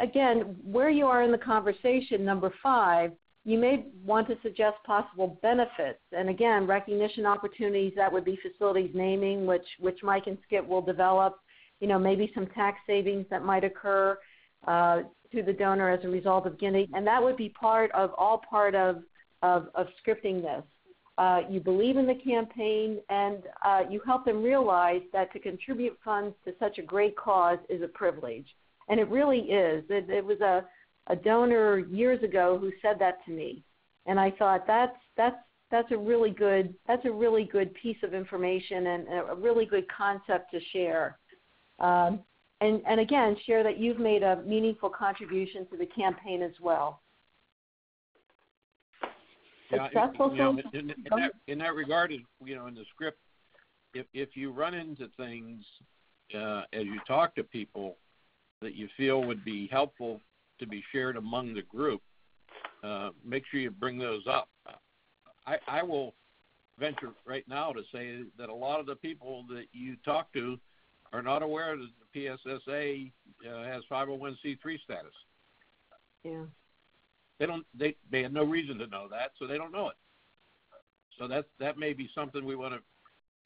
Again, where you are in the conversation, number 5, you may want to suggest possible benefits. And again, recognition opportunities, that would be facilities naming, which Mike and Skip will develop, maybe some tax savings that might occur to the donor as a result of giving. And that would be part of scripting this. You believe in the campaign, and you help them realize that to contribute funds to such a great cause is a privilege. And it really is. It was a donor years ago who said that to me, and I thought that's a really good piece of information and a really good concept to share. And again, share that you've made a meaningful contribution to the campaign as well. Yeah, in that regard, in the script, if you run into things as you talk to people that you feel would be helpful to be shared among the group, make sure you bring those up. I will venture right now to say that a lot of the people that you talk to are not aware that the PSSA has 501c3 status. Yeah. They had no reason to know that, so they don't know it. So that may be something we want to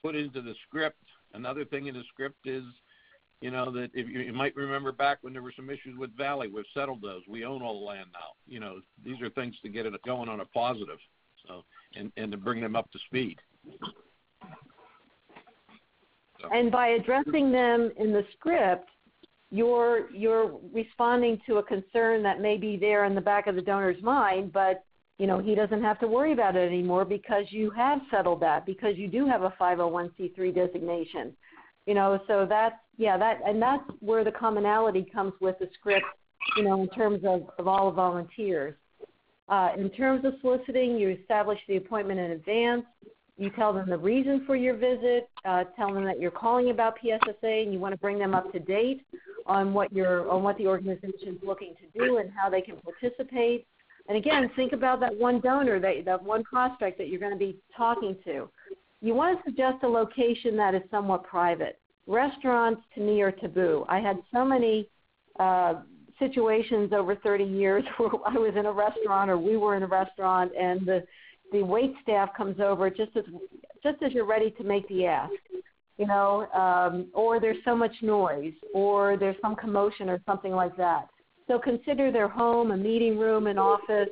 put into the script. Another thing in the script is, that if you might remember back when there were some issues with Valley, we've settled those. We own all the land now. These are things to get it going on a positive, so and to bring them up to speed. So. And by addressing them in the script, you're responding to a concern that may be there in the back of the donor's mind, but he doesn't have to worry about it anymore because you have settled that, because you do have a 501c3 designation. So that's where the commonality comes with the script, in terms of all the volunteers. In terms of soliciting, you establish the appointment in advance. You tell them the reason for your visit, tell them that you're calling about PSSA and you want to bring them up to date on what the organization is looking to do and how they can participate. And again, think about that one donor, that one prospect that you're going to be talking to. You want to suggest a location that is somewhat private. Restaurants, to me, are taboo. I had so many situations over 30 years where I was in a restaurant or we were in a restaurant and the wait staff comes over just as you're ready to make the ask, or there's so much noise or there's some commotion or something like that. So consider their home, a meeting room, an office,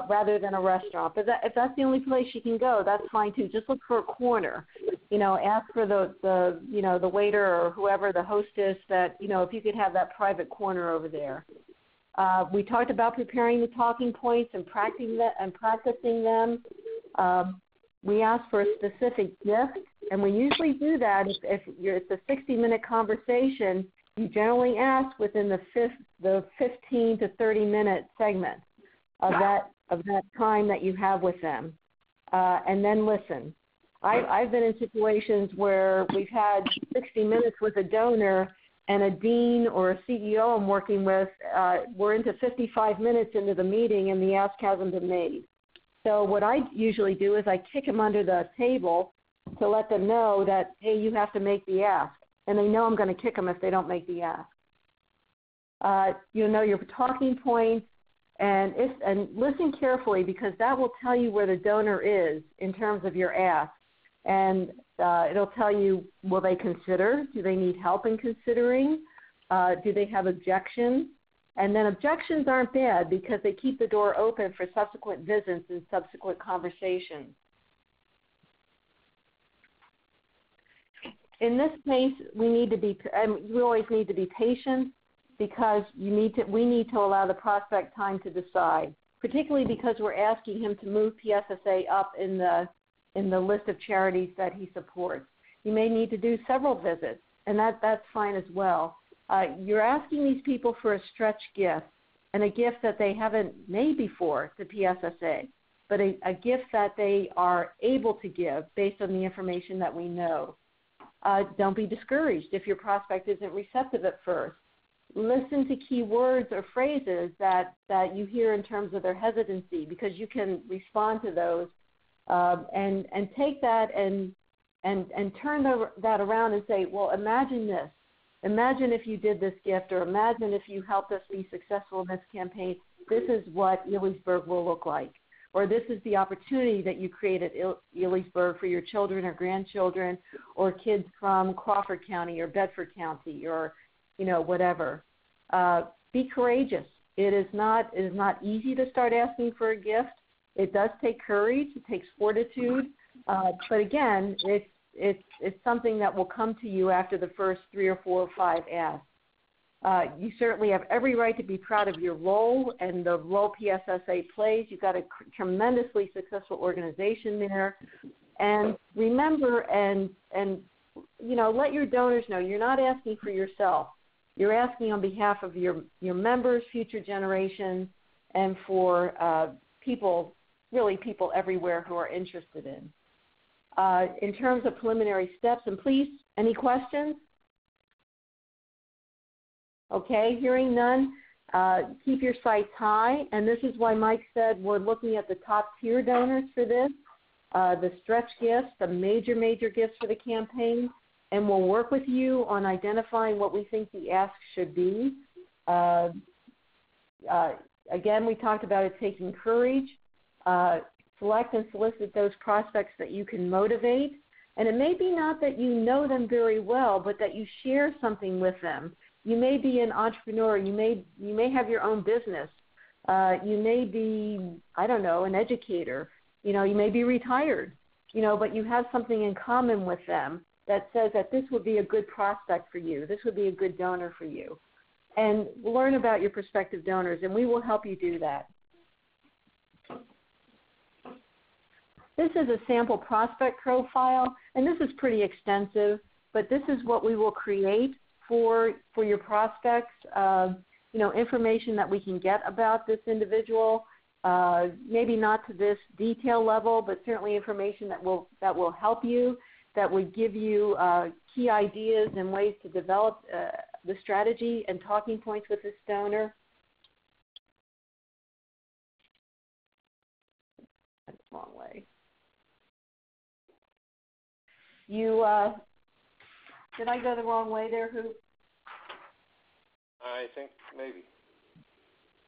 rather than a restaurant. But if that's the only place you can go, that's fine too. Just look for a corner. Ask for the waiter or whoever, the hostess, that if you could have that private corner over there. We talked about preparing the talking points and practicing them. We asked for a specific gift, and we usually do that if it's a 60-minute conversation. You generally ask within the 15 to 30-minute segment of that time that you have with them, and then listen. I've been in situations where we've had 60 minutes with a donor, and a dean or a CEO I'm working with, we're into 55 minutes into the meeting, and the ask hasn't been made. So what I usually do is I kick them under the table to let them know that, hey, you have to make the ask. And they know I'm going to kick them if they don't make the ask. Your talking points, and listen carefully, because that will tell you where the donor is in terms of your ask. And it'll tell you, will they consider? Do they need help in considering? Do they have objections? And then objections aren't bad because they keep the door open for subsequent visits and subsequent conversations. In this case, we always need to be patient because we need to allow the prospect time to decide, particularly because we're asking him to move PSSA up in the list of charities that he supports. You may need to do several visits, and that's fine as well. You're asking these people for a stretch gift, and a gift that they haven't made before to PSSA, but a gift that they are able to give based on the information that we know. Don't be discouraged if your prospect isn't receptive at first. Listen to key words or phrases that you hear in terms of their hesitancy, because you can respond to those and take that and turn that around and say, well, imagine this. Imagine if you did this gift, or imagine if you helped us be successful in this campaign. This is what Ellisburg will look like. Or this is the opportunity that you create at Ellisburg for your children or grandchildren or kids from Crawford County or Bedford County or, whatever. Be courageous. It is not easy to start asking for a gift. It does take courage. It takes fortitude. But again, it's something that will come to you after the first 3 or 4 or 5 asks. You certainly have every right to be proud of your role and the role PSSA plays. You've got a tremendously successful organization there. And remember and let your donors know you're not asking for yourself. You're asking on behalf of your members, future generations, and for people everywhere who are interested in. In terms of preliminary steps, and please, any questions? Okay, hearing none, keep your sights high, and this is why Mike said we're looking at the top tier donors for this, the stretch gifts, the major gifts for the campaign, and we'll work with you on identifying what we think the ask should be. Again, we talked about it taking courage. Select and solicit those prospects that you can motivate, and it may be not that you know them very well, but that you share something with them. You may be an entrepreneur. You may have your own business. You may be, an educator. You may be retired. But you have something in common with them that says that this would be a good prospect for you. This would be a good donor for you. And learn about your prospective donors, and we will help you do that. This is a sample prospect profile, and this is pretty extensive, but this is what we will create for your prospects. Information that we can get about this individual, maybe not to this detail level, but certainly information that will help you, that would give you key ideas and ways to develop the strategy and talking points with this donor. That's the wrong way. Did I go the wrong way there, Hoop? I think maybe.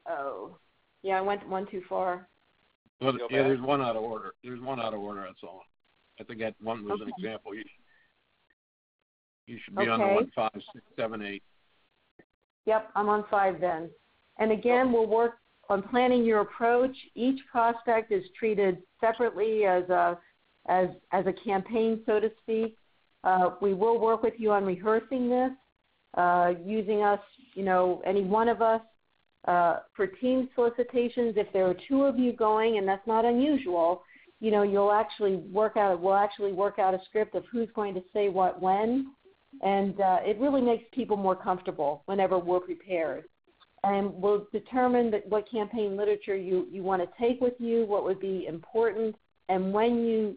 Oh, yeah, I went one too far. Well, yeah, there's one out of order. There's one out of order, that's all. I think that one was an example. You should be on the 1, 5, 6, 7, 8. Yep, I'm on 5 then. And again, we'll work on planning your approach. Each prospect is treated separately as a campaign, so to speak. We will work with you on rehearsing this, using us, any one of us, for team solicitations. If there are 2 of you going, and that's not unusual, we'll actually work out a script of who's going to say what when, and it really makes people more comfortable whenever we're prepared. And we'll determine what campaign literature you want to take with you, what would be important, and when you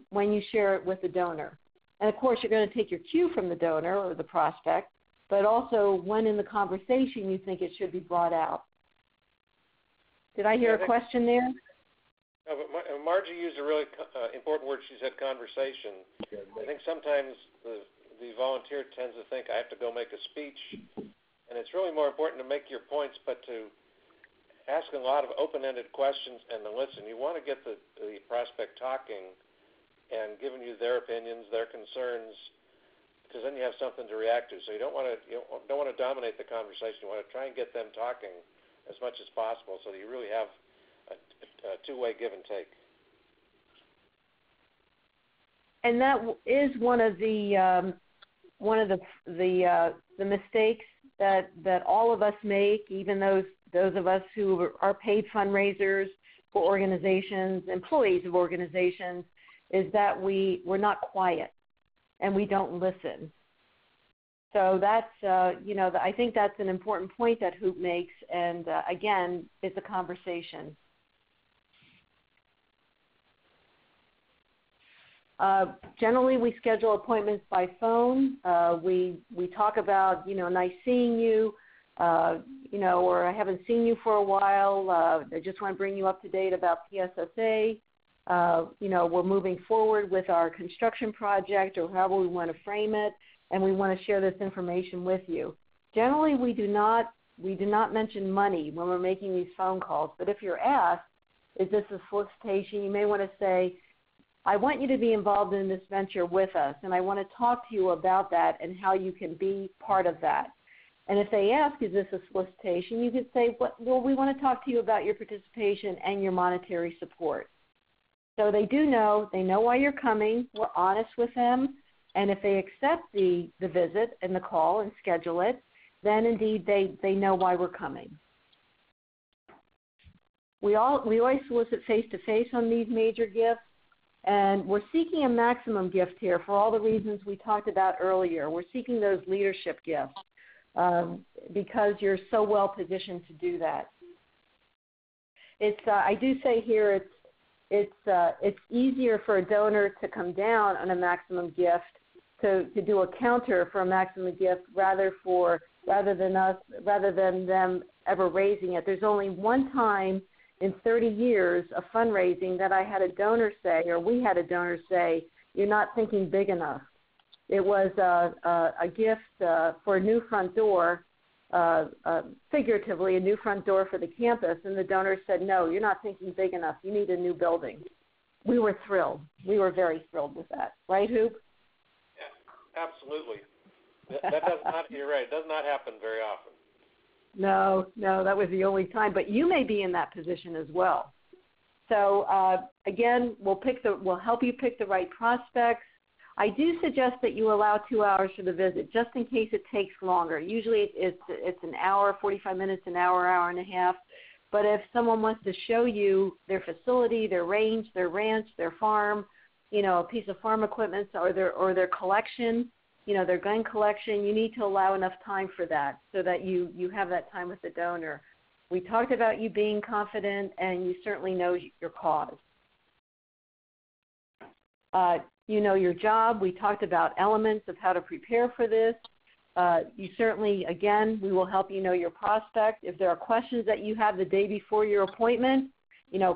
share it with the donor. And of course, you're going to take your cue from the donor or the prospect, but also when in the conversation you think it should be brought out. Did I hear a question there? No, but Margie used a really important word. She said conversation. I think sometimes the volunteer tends to think I have to go make a speech, and it's really more important to make your points, but to ask a lot of open-ended questions and to listen. You want to get the prospect talking and giving you their opinions, their concerns, because then you have something to react to. So you don't want to dominate the conversation. You want to try and get them talking as much as possible, so that you really have a two-way give and take. And that is one of the mistakes that all of us make, even those of us who are paid fundraisers for organizations, employees of organizations, is that we're not quiet and we don't listen. So that's, I think that's an important point that Hoop makes, and again, it's a conversation. Generally, we schedule appointments by phone. We talk about, nice seeing you, or I haven't seen you for a while. I just want to bring you up to date about pssa. We're moving forward with our construction project or however we want to frame it, and we want to share this information with you. Generally, we do not mention money when we're making these phone calls, but if you're asked, is this a solicitation, you may want to say, I want you to be involved in this venture with us, and I want to talk to you about that and how you can be part of that. And if they ask, is this a solicitation, you could say, well, we want to talk to you about your participation and your monetary support. So they know why you're coming. We're honest with them. And if they accept the visit and the call and schedule it, then indeed they know why we're coming. We always solicit face-to-face on these major gifts. And we're seeking a maximum gift here for all the reasons we talked about earlier. We're seeking those leadership gifts because you're so well positioned to do that. I do say here it's easier for a donor to come down on a maximum gift to do a counter for a maximum gift rather than them ever raising it. There's only one time in 30 years of fundraising that I had a donor say, or we had a donor say, you're not thinking big enough. It was a gift for a new front door, figuratively a new front door for the campus, and the donor said, no, you're not thinking big enough. You need a new building. We were thrilled. We were very thrilled with that. Right, Hoop? Yeah, absolutely. That does not, you're right, it does not happen very often. No, that was the only time. But you may be in that position as well. So again, we'll help you pick the right prospects. I do suggest that you allow 2 hours for the visit, just in case it takes longer. Usually it's an hour, 45 minutes, an hour, hour and a half. But if someone wants to show you their facility, their range, their ranch, their farm, a piece of farm equipment or their collection, their gun collection, you need to allow enough time for that so that you have that time with the donor. We talked about you being confident, and you certainly know your cause. You know your job. We talked about elements of how to prepare for this. You certainly, again, we will help you know your prospect. If there are questions that you have the day before your appointment,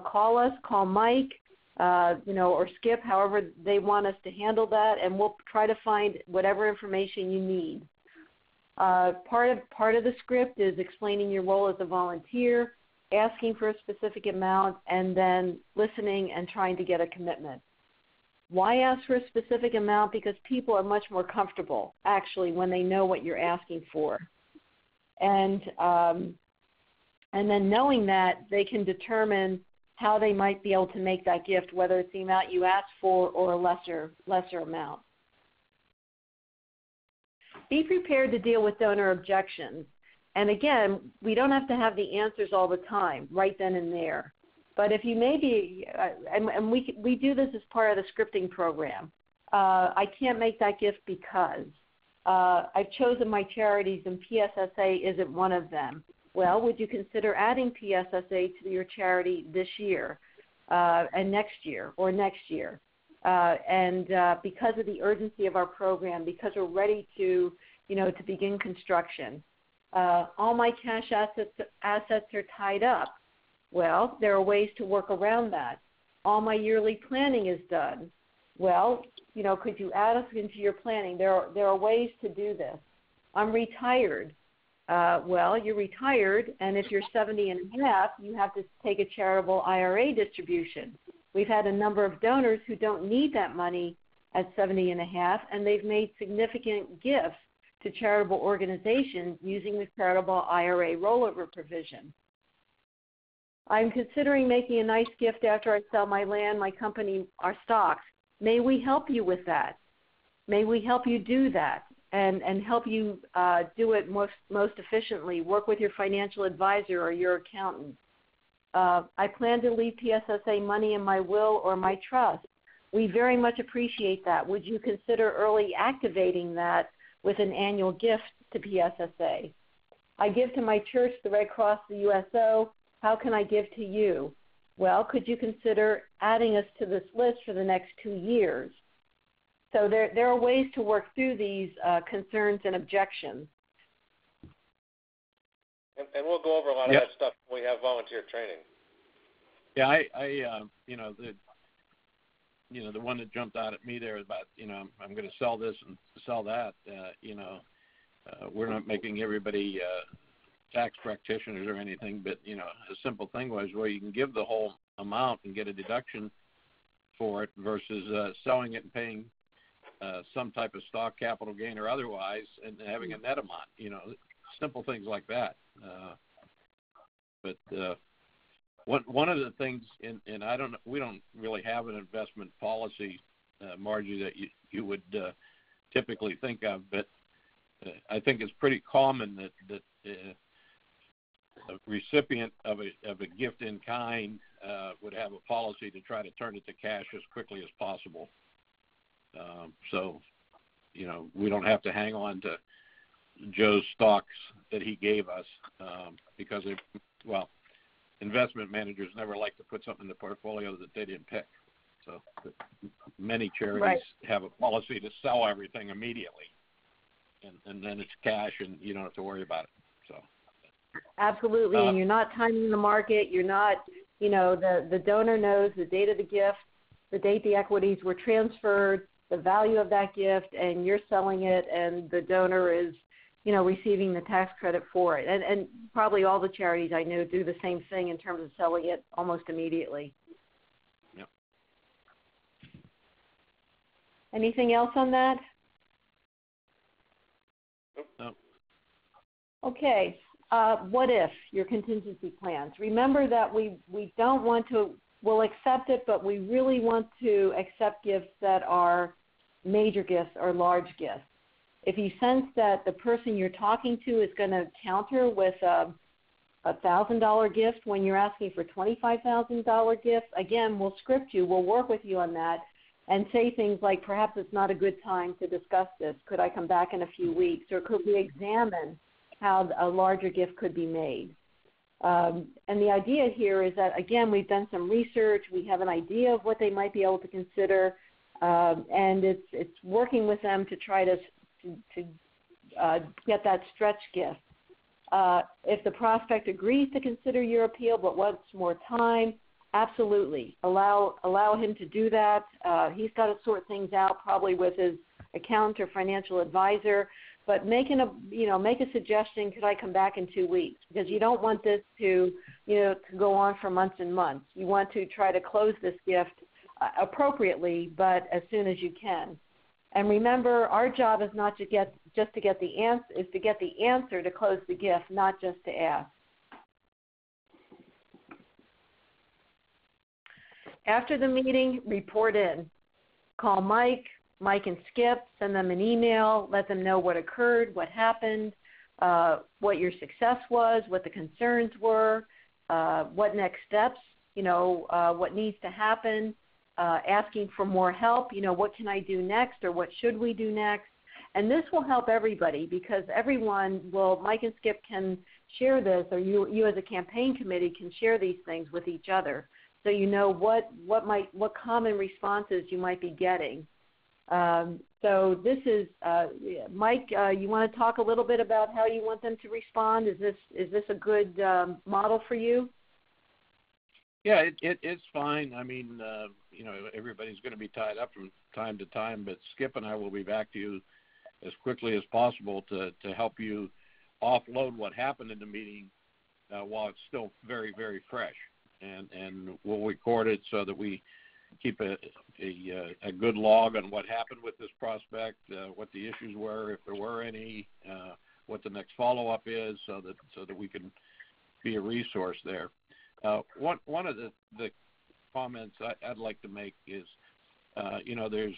call us, call Mike, or Skip, however they want us to handle that, and we'll try to find whatever information you need. Part of the script is explaining your role as a volunteer, asking for a specific amount, and then listening and trying to get a commitment. Why ask for a specific amount? Because people are much more comfortable, actually, when they know what you're asking for. And then knowing that, they can determine how they might be able to make that gift, whether it's the amount you asked for or a lesser amount. Be prepared to deal with donor objections. And again, we don't have to have the answers all the time, right then and there. But if you may be, and we do this as part of the scripting program, I can't make that gift because I've chosen my charities and PSSA isn't one of them. Well, would you consider adding PSSA to your charity this year and next year or next year? And because of the urgency of our program, because we're ready to begin construction, all my cash assets are tied up. Well, there are ways to work around that. All my yearly planning is done. Well, could you add us into your planning? There are ways to do this. I'm retired. Well, you're retired, and if you're 70 and a half, you have to take a charitable IRA distribution. We've had a number of donors who don't need that money at 70 and a half, and they've made significant gifts to charitable organizations using the charitable IRA rollover provision. I'm considering making a nice gift after I sell my land, my company, our stocks. May we help you with that? May we help you do that and help you do it most efficiently? Work with your financial advisor or your accountant. I plan to leave PSSA money in my will or my trust. We very much appreciate that. Would you consider early activating that with an annual gift to PSSA? I give to my church, the Red Cross, the USO. How can I give to you? Well, could you consider adding us to this list for the next 2 years? So there are ways to work through these concerns and objections. And we'll go over a lot of that stuff when we have volunteer training. Yeah, the one that jumped out at me there about, I'm going to sell this and sell that. We're not making everybody tax practitioners or anything, but a simple thing was, well, you can give the whole amount and get a deduction for it versus selling it and paying some type of stock capital gain or otherwise and having a net amount. Simple things like that. But one of the things, and we don't really have an investment policy, Margie, that you would typically think of, but I think it's pretty common that a recipient of a gift in kind would have a policy to try to turn it to cash as quickly as possible. So we don't have to hang on to Joe's stocks that he gave us because investment managers never like to put something in the portfolio that they didn't pick. So many charities have a policy to sell everything immediately, and then it's cash, and you don't have to worry about it. So absolutely, and you're not timing the market. You're not, the donor knows the date of the gift, the date the equities were transferred, the value of that gift, and you're selling it, and the donor is, receiving the tax credit for it. And probably all the charities I know do the same thing in terms of selling it almost immediately. Yep. Anything else on that? No. Okay. What if your contingency plans? Remember that we don't want to, we'll accept it, but we really want to accept gifts that are major gifts or large gifts. If you sense that the person you're talking to is going to counter with a $1,000 gift when you're asking for $25,000 gifts, again, we'll script you. We'll work with you on that. and say things like, perhaps it's not a good time to discuss this. Could I come back in a few weeks? Or could we examine how a larger gift could be made? And the idea here is that, again, we've done some research. We have an idea of what they might be able to consider, and it's working with them to try to get that stretch gift. If the prospect agrees to consider your appeal but wants more time, absolutely. Allow him to do that. He's got to sort things out probably with his accountant or financial advisor, but make a suggestion, could I come back in 2 weeks? Because you don't want this to go on for months and months. You want to try to close this gift appropriately, but as soon as you can. And remember, our job is not to get the answer, is to get the answer to close the gift, not just to ask. After the meeting, report in. Call Mike and Skip, send them an email, let them know what occurred, what happened, what your success was, what the concerns were, what next steps, what needs to happen, asking for more help, what can I do next or what should we do next. And this will help everybody because Mike and Skip can share this, or you as a campaign committee can share these things with each other. So you know what common responses you might be getting. So this is Mike. You want to talk a little bit about how you want them to respond? Is this a good model for you? Yeah, it's fine. I mean, everybody's going to be tied up from time to time, but Skip and I will be back to you as quickly as possible to help you offload what happened in the meeting while it's still very, very fresh. And we'll record it so that we keep a good log on what happened with this prospect, what the issues were, if there were any, what the next follow-up is, so that we can be a resource there. One of the comments I'd like to make is, there's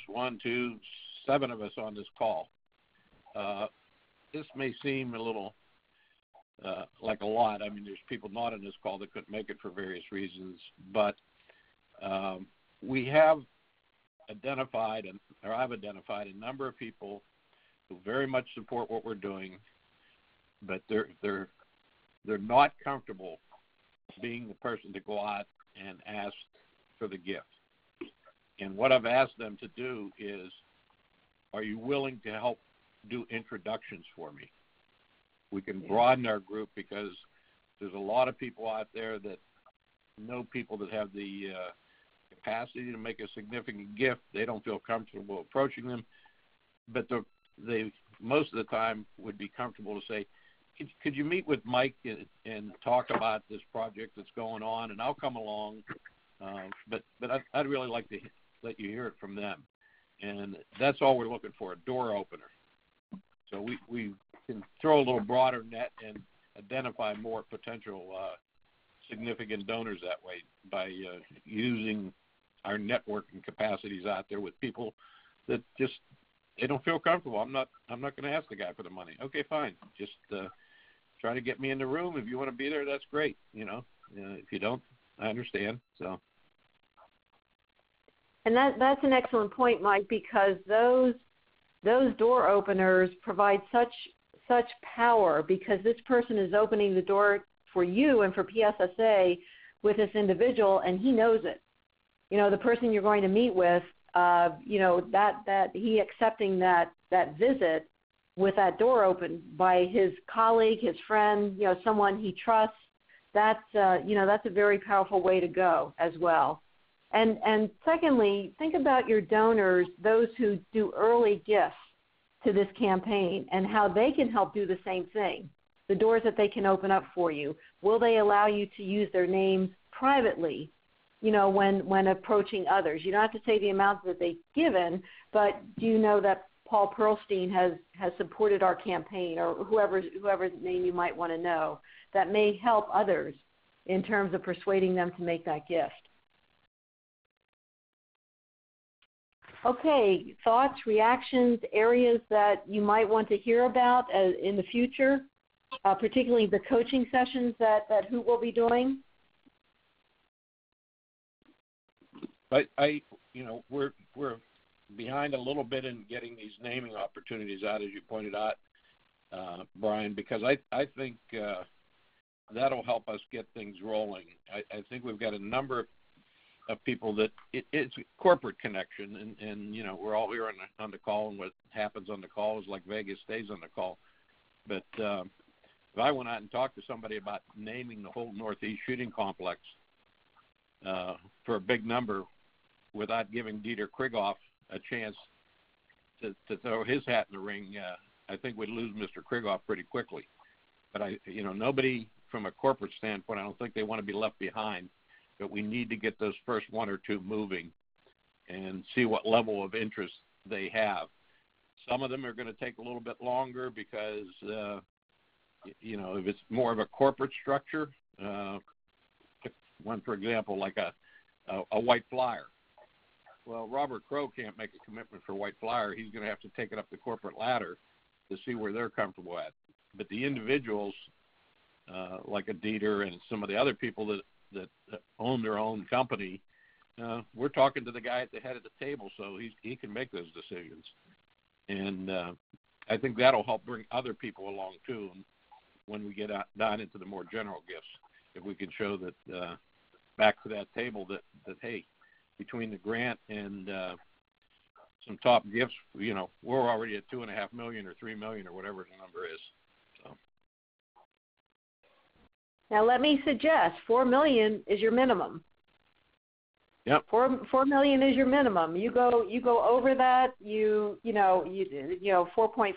7 of us on this call. This may seem a little like a lot. I mean, there's people not on this call that couldn't make it for various reasons, but we have identified, I've identified a number of people who very much support what we're doing, but they're not comfortable being the person to go out and ask for the gift. And what I've asked them to do is, are you willing to help do introductions for me? We can broaden our group because there's a lot of people out there that know people that have the capacity to make a significant gift. They don't feel comfortable approaching them, but they most of the time would be comfortable to say, could you meet with Mike and talk about this project that's going on, and I'll come along, but I'd really like to let you hear it from them. And that's all we're looking for, a door opener. So we can throw a little broader net and identify more potential significant donors that way by using our networking capacities out there with people that just they don't feel comfortable. I'm not going to ask the guy for the money. Okay, fine. Just try to get me in the room. If you want to be there, that's great. If you don't, I understand. So. And that's an excellent point, Mike, because those door openers provide such power, because this person is opening the door for you and for PSSA with this individual, and he knows it. The person you're going to meet with, that he accepting that visit with that door open by his colleague, his friend, someone he trusts, that's a very powerful way to go as well. And secondly, think about your donors, those who do early gifts to this campaign, and how they can help do the same thing, the doors that they can open up for you. Will they allow you to use their names privately, when approaching others? You don't have to say the amount that they've given, but do you know that Paul Pearlstein has supported our campaign, or whoever's name you might want to know, that may help others in terms of persuading them to make that gift. Okay, thoughts, reactions, areas that you might want to hear about in the future, particularly the coaching sessions that Hoot will be doing? we're behind a little bit in getting these naming opportunities out, as you pointed out, Brian, because I think that'll help us get things rolling. I think we've got a number of people that it's a corporate connection, and we're all here on the call, and what happens on the call is like Vegas stays on the call. But if I went out and talked to somebody about naming the whole Northeast Shooting Complex for a big number without giving Dieter Krigoff a chance to throw his hat in the ring, I think we'd lose Mr. Krigoff pretty quickly. But nobody from a corporate standpoint, I don't think they want to be left behind. But we need to get those first one or two moving and see what level of interest they have. Some of them are going to take a little bit longer because, if it's more of a corporate structure, one, for example, like a White Flyer. Well, Robert Crow can't make a commitment for White Flyer. He's going to have to take it up the corporate ladder to see where they're comfortable at. But the individuals, like a Dieter and some of the other people that own their own company, we're talking to the guy at the head of the table, so he can make those decisions. And I think that'll help bring other people along, too, when we get down into the more general gifts, if we can show that back to that table that hey, between the grant and some top gifts, we're already at $2.5 million or $3 million or whatever the number is. So. Now, let me suggest $4 million is your minimum. Yep. $4 million is your minimum. You go over that, 4.5,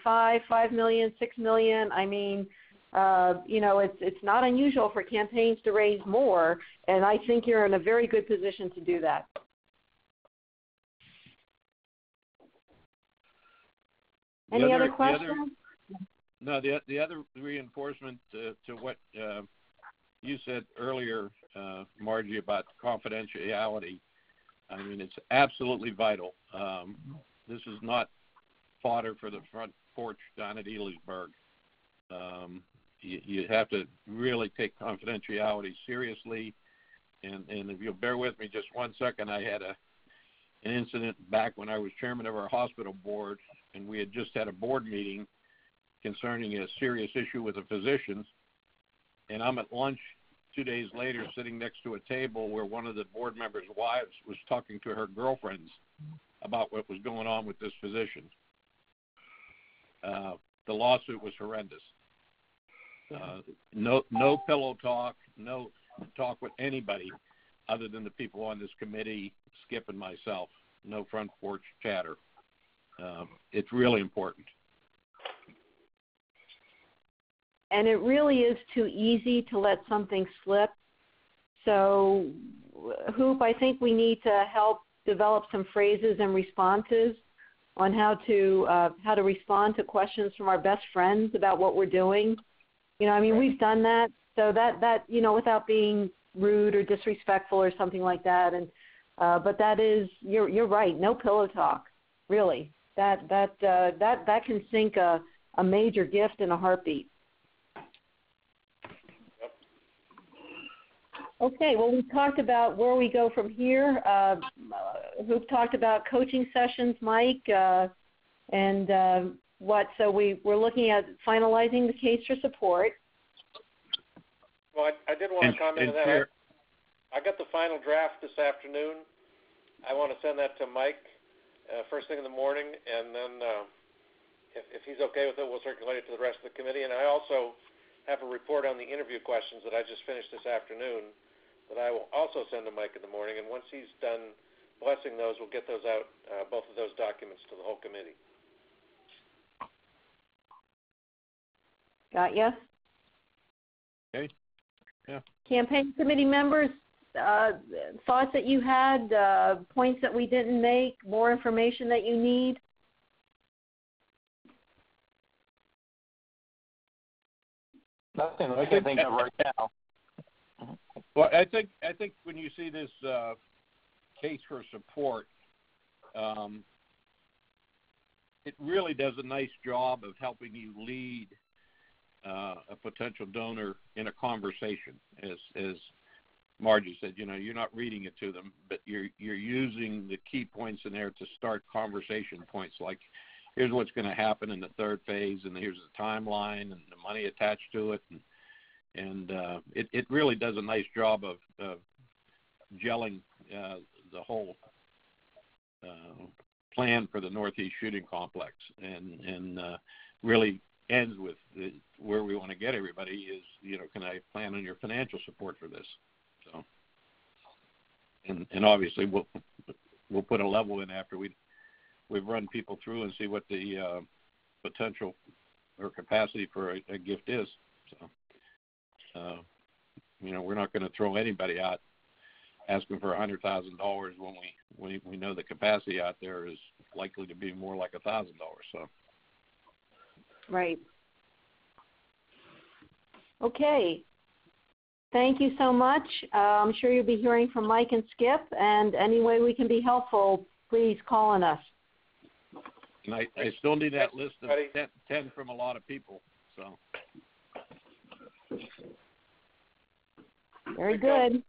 $5 million, $6 million. I mean, it's not unusual for campaigns to raise more, and I think you're in a very good position to do that. Any other questions? The other reinforcement to what you said earlier, Margie, about confidentiality, I mean, it's absolutely vital. This is not fodder for the front porch down at Elysburg. You have to really take confidentiality seriously. And if you'll bear with me just 1 second, I had an incident back when I was chairman of our hospital board, and we had just had a board meeting concerning a serious issue with a physician. And I'm at lunch 2 days later sitting next to a table where one of the board members' wives was talking to her girlfriends about what was going on with this physician. The lawsuit was horrendous. No pillow talk, no talk with anybody other than the people on this committee, Skip and myself. No front porch chatter. It's really important. And it really is too easy to let something slip. So, Hoop, I think we need to help develop some phrases and responses on how to respond to questions from our best friends about what we're doing. We've done that, so that without being rude or disrespectful or something like that. And but that is, you're right. No pillow talk, really. That can sink a major gift in a heartbeat. Okay, well, we talked about where we go from here. Hoop talked about coaching sessions, Mike, and what. So we're looking at finalizing the case for support. Well, I did want to comment on that. I got the final draft this afternoon. I want to send that to Mike first thing in the morning, and then if he's okay with it, we'll circulate it to the rest of the committee. And I also have a report on the interview questions that I just finished this afternoon that I will also send to Mike in the morning. And once he's done blessing those, we'll get those out, both of those documents, to the whole committee. Got you? Okay. Yeah. Campaign committee members, thoughts that you had, points that we didn't make, more information that you need? Nothing I can think of right now. Well, I think when you see this case for support, it really does a nice job of helping you lead a potential donor in a conversation. As Margie said, you're not reading it to them, but you're using the key points in there to start conversation points, like here's what's going to happen in the third phase, and here's the timeline and the money attached to it, and it really does a nice job of gelling the whole plan for the Northeast Shooting Complex, and really ends with where we want to get everybody is, can I plan on your financial support for this? So, and obviously we'll put a level in after we've run people through and see what the potential or capacity for a gift is. So, we're not going to throw anybody out asking for $100,000 when we know the capacity out there is likely to be more like $1,000. So. Right. Okay. Thank you so much. I'm sure you'll be hearing from Mike and Skip, and any way we can be helpful, please call on us. And I still need that list of 10 from a lot of people. So. Very good.